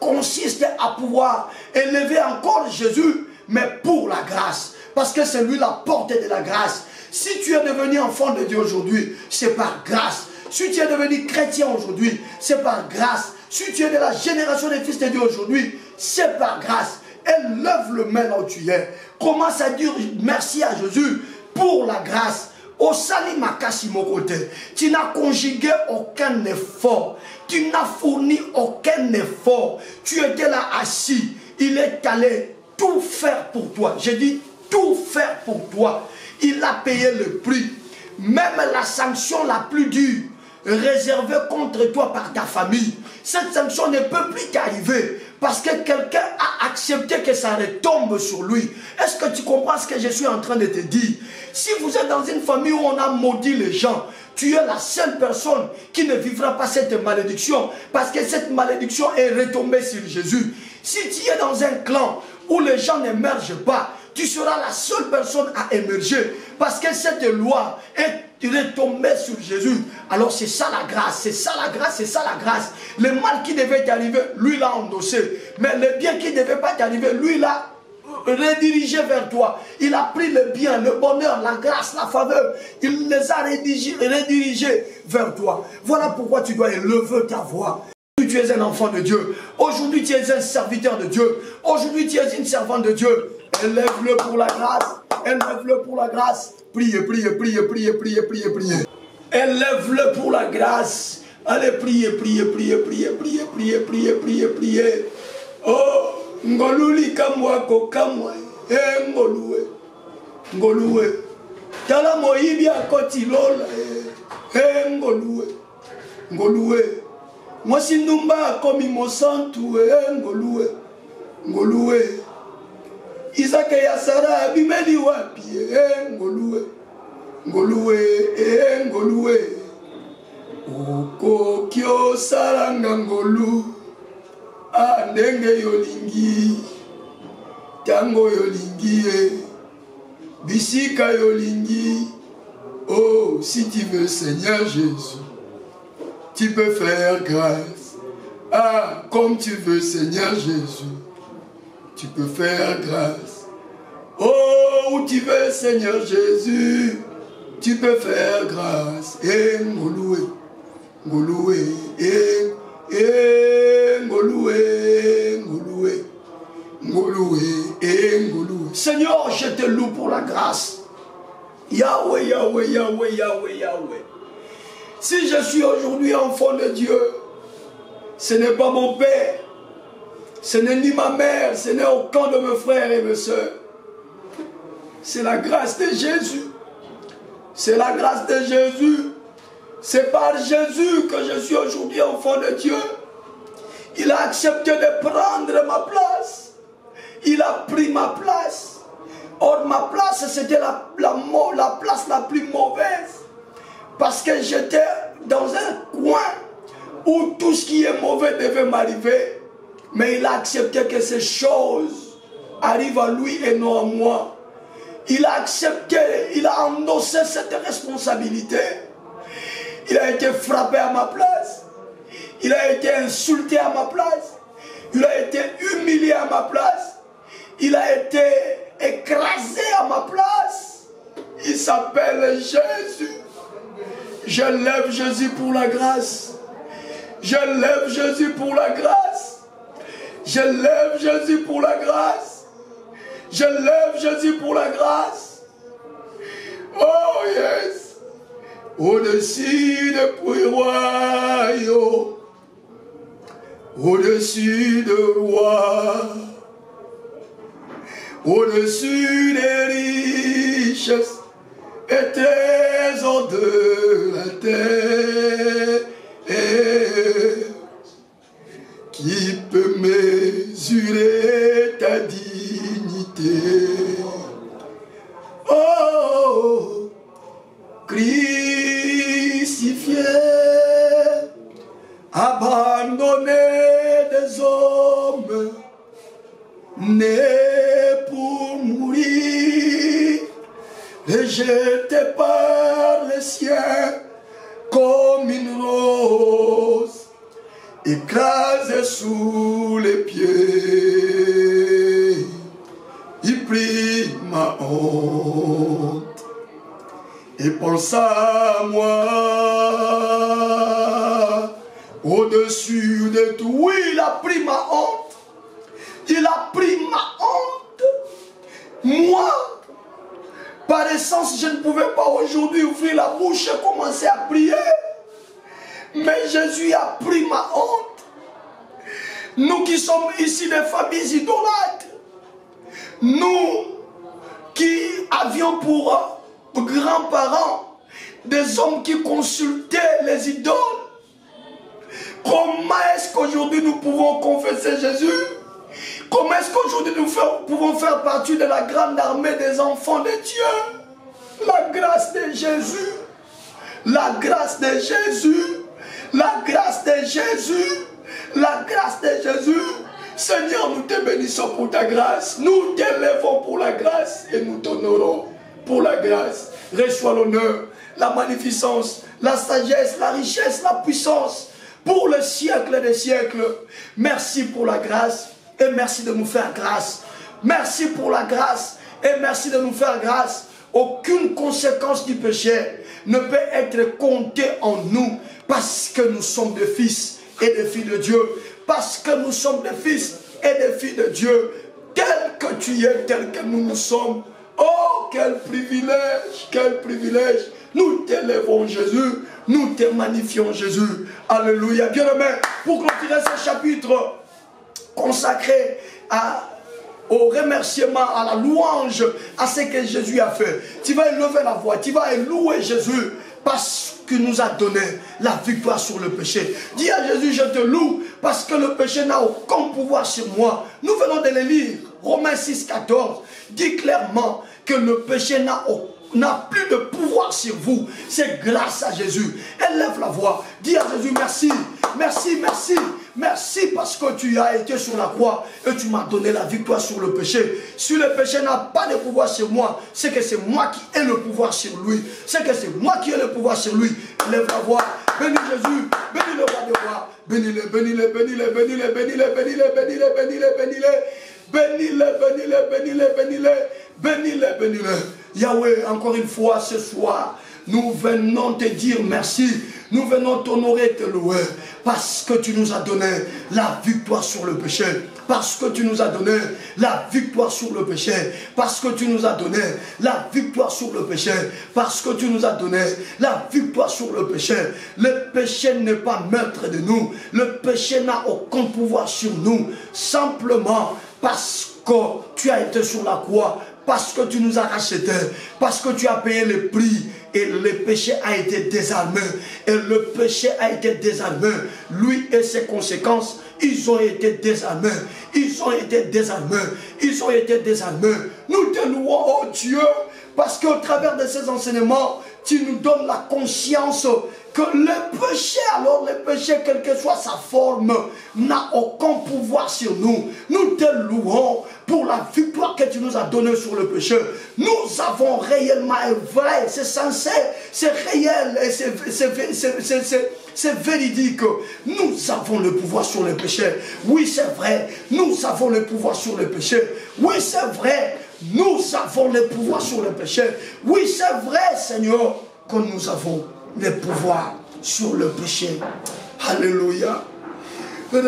consiste à pouvoir élever encore Jésus, mais pour la grâce. Parce que c'est lui la porte de la grâce. Si tu es devenu enfant de Dieu aujourd'hui, c'est par grâce. Si tu es devenu chrétien aujourd'hui, c'est par grâce. Si tu es de la génération des fils de Dieu aujourd'hui, c'est par grâce. Élève le main là où tu es. Commence à dire merci à Jésus pour la grâce. Au Sali Makasi Mokote, tu n'as conjugué aucun effort. Tu n'as fourni aucun effort. Tu étais là assis. Il est allé tout faire pour toi. J'ai dit tout faire pour toi. Il a payé le prix. Même la sanction la plus dure réservée contre toi par ta famille. Cette sanction ne peut plus t'arriver. Parce que quelqu'un a accepté que ça retombe sur lui. Est-ce que tu comprends ce que je suis en train de te dire? Si vous êtes dans une famille où on a maudit les gens, tu es la seule personne qui ne vivra pas cette malédiction. Parce que cette malédiction est retombée sur Jésus. Si tu es dans un clan où les gens n'émergent pas, tu seras la seule personne à émerger. Parce que cette loi est retombée sur Jésus. Alors c'est ça la grâce, c'est ça la grâce, c'est ça la grâce. Le mal qui devait t'arriver, lui l'a endossé. Mais le bien qui ne devait pas t'arriver, lui l'a redirigé vers toi. Il a pris le bien, le bonheur, la grâce, la faveur. Il les a redirigés vers toi. Voilà pourquoi tu dois élever ta voix. Tu es un enfant de Dieu. Aujourd'hui, tu es un serviteur de Dieu. Aujourd'hui, tu es une servante de Dieu. Élève-le pour la grâce. Élève-le pour la grâce. Priez, priez, priez, priez, priez, priez, priez. Élève-le pour la grâce. Allez, priez, priez, priez, priez, priez, priez, priez, priez, priez. Oh, ngoluli kamwa ko kamwa. Ngolue. Ngolue. Tala moibi akoti lola. Ngolue. Ngolue. Mwasindumba komi mosantu. Ngolue. Ngolue. Isaka ya Sara abimeli wapi ngolue ngolue ngolue oko kyo saranga ngolu andenge yolingi tango yolingi bisika yolingi. Oh, si tu veux, Seigneur Jésus, tu peux faire grâce. Ah, comme tu veux, Seigneur Jésus, tu peux faire grâce. Oh, où tu veux, Seigneur Jésus, tu peux faire grâce. Ngolue, ngolue, ngolue, ngolue, ngolue, ngolue. Seigneur, je te loue pour la grâce. Yahweh, Yahweh, Yahweh, Yahweh, Yahweh. Si je suis aujourd'hui enfant de Dieu, ce n'est pas mon père, ce n'est ni ma mère, ce n'est aucun de mes frères et mes soeurs. C'est la grâce de Jésus. C'est la grâce de Jésus. C'est par Jésus que je suis aujourd'hui enfant de Dieu. Il a accepté de prendre ma place. Il a pris ma place. Or, ma place, c'était la place la plus mauvaise. Parce que j'étais dans un coin où tout ce qui est mauvais devait m'arriver. Mais il a accepté que ces choses arrivent à lui et non à moi. Il a accepté, il a endossé cette responsabilité. Il a été frappé à ma place. Il a été insulté à ma place. Il a été humilié à ma place. Il a été écrasé à ma place. Il s'appelle Jésus. Je lève Jésus pour la grâce. Je lève Jésus pour la grâce. Je lève Jésus pour la grâce. Je lève Jésus pour la grâce. Oh yes. Au-dessus des royaumes, au-dessus de rois, au-dessus des richesses et trésors de la terre, qui peut mesurer ta dignité? Oh, crucifié, abandonné des hommes, né pour mourir, rejeté par les siens comme une rose, écrasé sous les pieds, il prit ma honte et pensa à moi au-dessus de tout. Oui, il a pris ma honte. Il a pris ma honte. Moi, par essence, je ne pouvais pas aujourd'hui ouvrir la bouche et commencer à prier. Mais Jésus a pris ma honte. Nous qui sommes ici des familles idolâtres, nous qui avions pour grands-parents des hommes qui consultaient les idoles, comment est-ce qu'aujourd'hui nous pouvons confesser Jésus? Comment est-ce qu'aujourd'hui nous pouvons faire partie de la grande armée des enfants de Dieu? La grâce de Jésus, la grâce de Jésus, la grâce de Jésus, la grâce de Jésus. Seigneur, nous te bénissons pour ta grâce. Nous t'élèvons pour la grâce et nous t'honorons pour la grâce. Reçois l'honneur, la magnificence, la sagesse, la richesse, la puissance pour le siècle des siècles. Merci pour la grâce et merci de nous faire grâce. Merci pour la grâce et merci de nous faire grâce. Aucune conséquence du péché ne peut être comptée en nous parce que nous sommes des fils et des filles de Dieu. Parce que nous sommes des fils et des filles de Dieu. Tel que tu es, tel que nous sommes. Oh, quel privilège, quel privilège. Nous t'élèvons Jésus, nous te magnifions Jésus. Alléluia. Bien-aimé, pour clôturer ce chapitre consacré au remerciement, à la louange, à ce que Jésus a fait. Tu vas élever la voix, tu vas louer Jésus parce qu'il nous a donné la victoire sur le péché. Dis à Jésus, je te loue parce que le péché n'a aucun pouvoir sur moi. Nous venons de le lire. Romains 6, 14 dit clairement que le péché n'a plus de pouvoir sur vous. C'est grâce à Jésus. Élève la voix. Dis à Jésus, merci, merci, merci. Merci parce que tu as été sur la croix et tu m'as donné la victoire sur le péché. Si le péché n'a pas de pouvoir sur moi, c'est que c'est moi qui ai le pouvoir sur lui. C'est que c'est moi qui ai le pouvoir sur lui. Lève la voix. Bénis Jésus. Bénis le roi des rois. Bénis-le, bénis-le, bénis-le, bénis-le, bénis-le, bénis-le, bénis-le, bénis-le, bénis-le. Bénis-le, bénis-le, bénis-le, bénis-le, bénis-le, bénis-le. Yahweh, encore une fois ce soir, nous venons te dire merci. Nous venons t'honorer et te louer parce que tu nous as donné la victoire sur le péché. Parce que tu nous as donné la victoire sur le péché. Parce que tu nous as donné la victoire sur le péché. Parce que tu nous as donné la victoire sur le péché. Le péché n'est pas maître de nous. Le péché n'a aucun pouvoir sur nous. Simplement parce que tu as été sur la croix. Parce que tu nous as rachetés, parce que tu as payé le prix et le péché a été désarmé. Et le péché a été désarmé. Lui et ses conséquences, ils ont été désarmés. Ils ont été désarmés. Ils ont été désarmés. Nous te louons, oh Dieu, parce qu'au travers de ces enseignements, tu nous donnes la conscience que le péché, alors le péché, quelle que soit sa forme, n'a aucun pouvoir sur nous. Nous te louons pour la victoire que tu nous as donnée sur le péché. Nous avons réellement, et vrai, c'est sincère, c'est réel et c'est véridique. Nous avons le pouvoir sur le péché. Oui, c'est vrai, nous avons le pouvoir sur le péché. Oui, c'est vrai, nous avons le pouvoir sur le péché. Oui, c'est vrai, Seigneur, que nous avons le pouvoir sur le péché. Alléluia. Règne,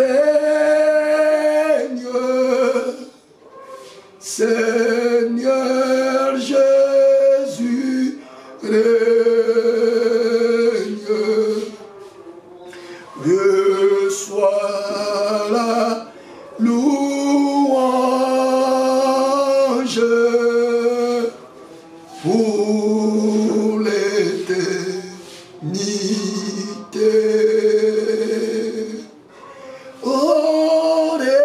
Seigneur Jésus, règne. Reçois la louange pour l'éternité. Oh, règne,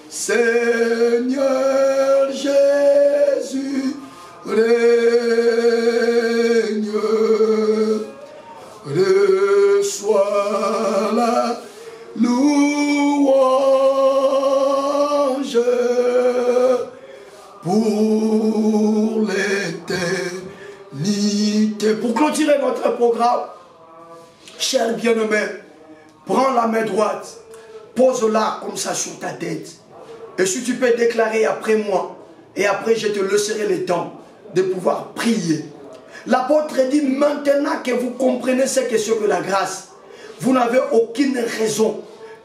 Seigneur Jésus, règne. Reçois la louange pour l'éternité. Pour clôturer notre programme, cher bien-aimé, prends la main droite, pose-la comme ça sur ta tête. Et si tu peux déclarer après moi, et après je te laisserai le temps de pouvoir prier. L'apôtre dit, maintenant que vous comprenez ce que c'est que la grâce, vous n'avez aucune raison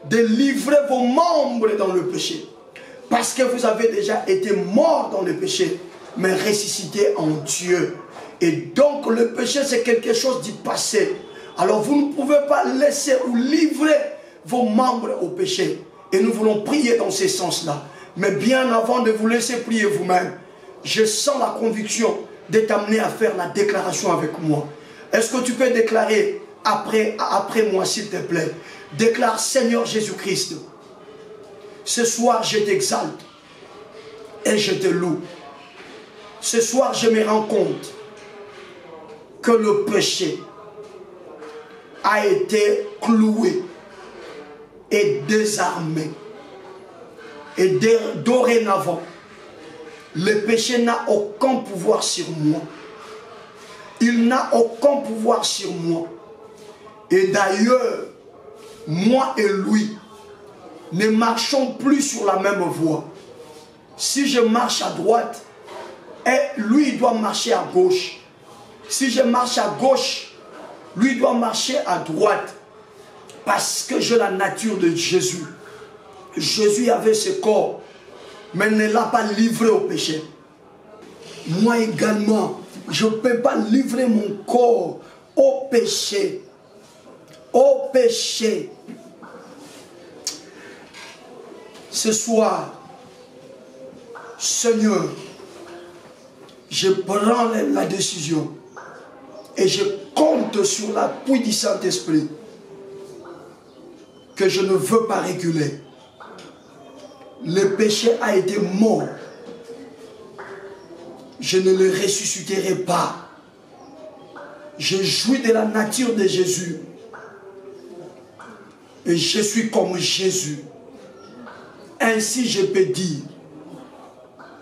de livrer vos membres dans le péché. Parce que vous avez déjà été morts dans le péché, mais ressuscités en Dieu. Et donc le péché, c'est quelque chose du passé. Alors vous ne pouvez pas laisser ou livrer vos membres au péché. Et nous voulons prier dans ce sens-là. Mais bien avant de vous laisser prier vous-même, je sens la conviction de t'amener à faire la déclaration avec moi. Est-ce que tu peux déclarer après moi, s'il te plaît? Déclare, Seigneur Jésus-Christ, ce soir je t'exalte et je te loue. Ce soir je me rends compte que le péché a été cloué et désarmé. Et dorénavant, le péché n'a aucun pouvoir sur moi. Il n'a aucun pouvoir sur moi. Et d'ailleurs, moi et lui ne marchons plus sur la même voie. Si je marche à droite, et lui doit marcher à gauche. Si je marche à gauche, lui doit marcher à droite. Parce que j'ai la nature de Jésus. Jésus avait ce corps, mais ne l'a pas livré au péché. Moi également, je ne peux pas livrer mon corps au péché. Au péché. Ce soir, Seigneur, je prends la décision et je compte sur l'appui du Saint-Esprit que je ne veux pas réguler. Le péché a été mort. Je ne le ressusciterai pas. Je jouis de la nature de Jésus. Et je suis comme Jésus. Ainsi je peux dire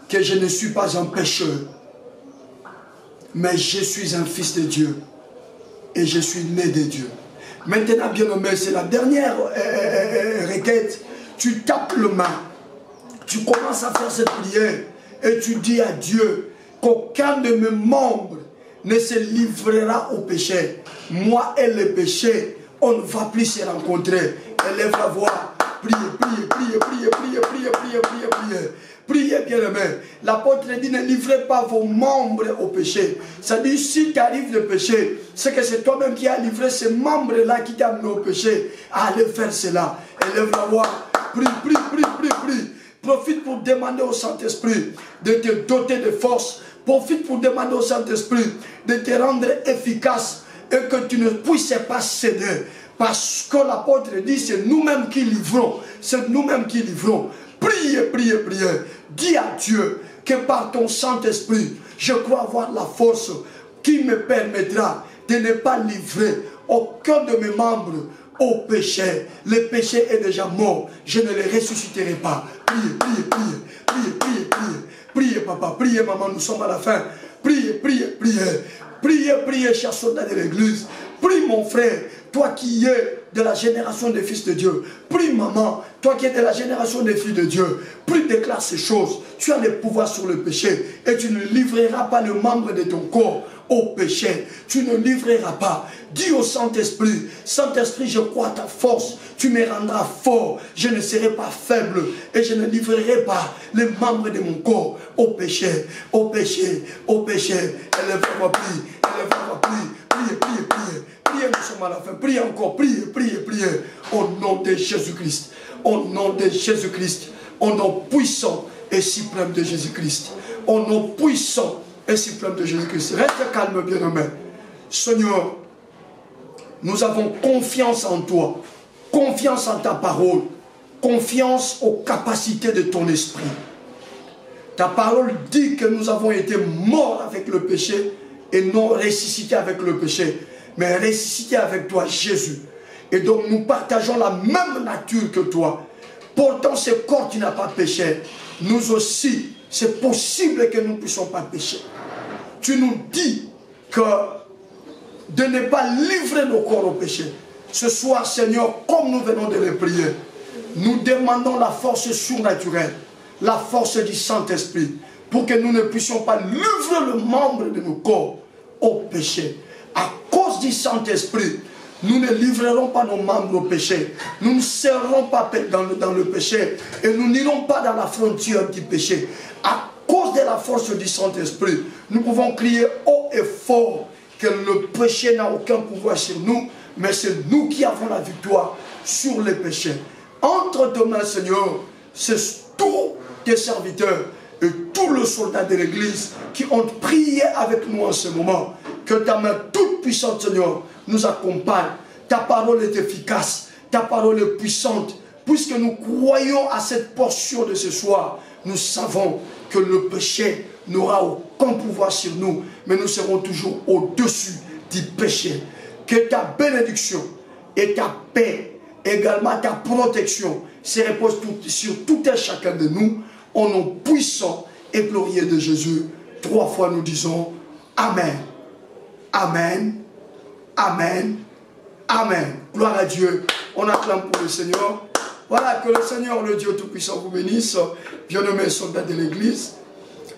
que je ne suis pas un pécheur, mais je suis un fils de Dieu. Et je suis né de Dieu. Maintenant, bien-aimé, c'est la dernière requête. Tu tapes le main. Tu commences à faire cette prière. Et tu dis à Dieu qu'aucun de mes membres ne se livrera au péché. Moi et le péché, on ne va plus se rencontrer. Élève la voix. Priez, priez, priez, priez, priez, priez, priez, priez, priez. Priez, bien-aimé. L'apôtre dit, ne livrez pas vos membres au péché. Ça dit, si tu arrives le péché, c'est que c'est toi-même qui as livré ces membres-là qui t'ont amené au péché. Allez faire cela. Élève la voix. Prie, prie, prie, prie, prie. Profite pour demander au Saint-Esprit de te doter de force. Profite pour demander au Saint-Esprit de te rendre efficace et que tu ne puisses pas céder. Parce que l'apôtre dit, c'est nous-mêmes qui livrons. C'est nous-mêmes qui livrons. Priez, priez, priez. Dis à Dieu que par ton Saint-Esprit, je crois avoir la force qui me permettra de ne pas livrer aucun de mes membres au péché. Le péché est déjà mort, je ne le ressusciterai pas. Priez, priez, priez, priez, priez, priez. Priez, papa, priez, maman, nous sommes à la fin. Priez, priez, priez. Priez, priez, chers soldats de l'église. Prie, mon frère, toi qui es de la génération des fils de Dieu. Prie, maman, toi qui es de la génération des filles de Dieu. Prie, déclare ces choses. Tu as le pouvoir sur le péché et tu ne livreras pas le membre de ton corps au péché. Tu ne livreras pas. Dis au Saint-Esprit, Saint-Esprit, je crois à ta force. Tu me rendras fort. Je ne serai pas faible et je ne livrerai pas les membres de mon corps au péché, au péché, au péché. Élève-moi, prie, élève-moi, prie. Priez, priez, priez. Priez, nous sommes à la fin. Priez encore, priez, priez, priez. Au nom de Jésus-Christ. Au nom de Jésus-Christ. Au nom puissant et suprême de Jésus-Christ. Au nom puissant et suprême de Jésus-Christ. Reste calme, bien-aimé. Seigneur, nous avons confiance en toi. Confiance en ta parole. Confiance aux capacités de ton esprit. Ta parole dit que nous avons été morts avec le péché et non ressuscités avec le péché, mais ressuscités avec toi, Jésus. Et donc nous partageons la même nature que toi. Pourtant, ce corps qui n'a pas péché, nous aussi, c'est possible que nous ne puissions pas pécher. Tu nous dis que de ne pas livrer nos corps au péché. Ce soir, Seigneur, comme nous venons de le prier, nous demandons la force surnaturelle, la force du Saint-Esprit, pour que nous ne puissions pas livrer le membre de nos corps au péché. À cause du Saint-Esprit, nous ne livrerons pas nos membres au péché. Nous ne serons pas dans le péché et nous n'irons pas dans la frontière du péché. À cause de la force du Saint-Esprit, nous pouvons crier haut et fort que le péché n'a aucun pouvoir sur nous, mais c'est nous qui avons la victoire sur le péché. Entre tes mains, Seigneur, c'est tous tes serviteurs et tous les soldats de l'Église qui ont prié avec nous en ce moment. Que ta main toute puissante, Seigneur, nous accompagne. Ta parole est efficace, ta parole est puissante. Puisque nous croyons à cette portion de ce soir, nous savons que le péché n'aura aucun pouvoir sur nous, mais nous serons toujours au-dessus du péché. Que ta bénédiction et ta paix, également ta protection, se reposent sur tout et chacun de nous, au nom puissant et glorieux de Jésus. 3 fois nous disons Amen. Amen. Amen. Amen. Gloire à Dieu. On acclame pour le Seigneur. Voilà, que le Seigneur, le Dieu Tout-Puissant, vous bénisse. Bien-aimés soldats de l'Église,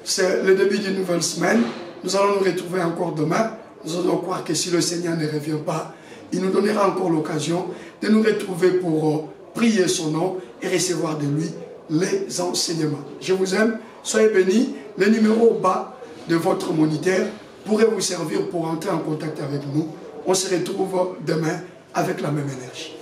c'est le début d'une nouvelle semaine. Nous allons nous retrouver encore demain. Nous allons croire que si le Seigneur ne revient pas, il nous donnera encore l'occasion de nous retrouver pour prier son nom et recevoir de lui les enseignements. Je vous aime. Soyez bénis. Le numéro au bas de votre moniteur pourrait vous servir pour entrer en contact avec nous. On se retrouve demain avec la même énergie.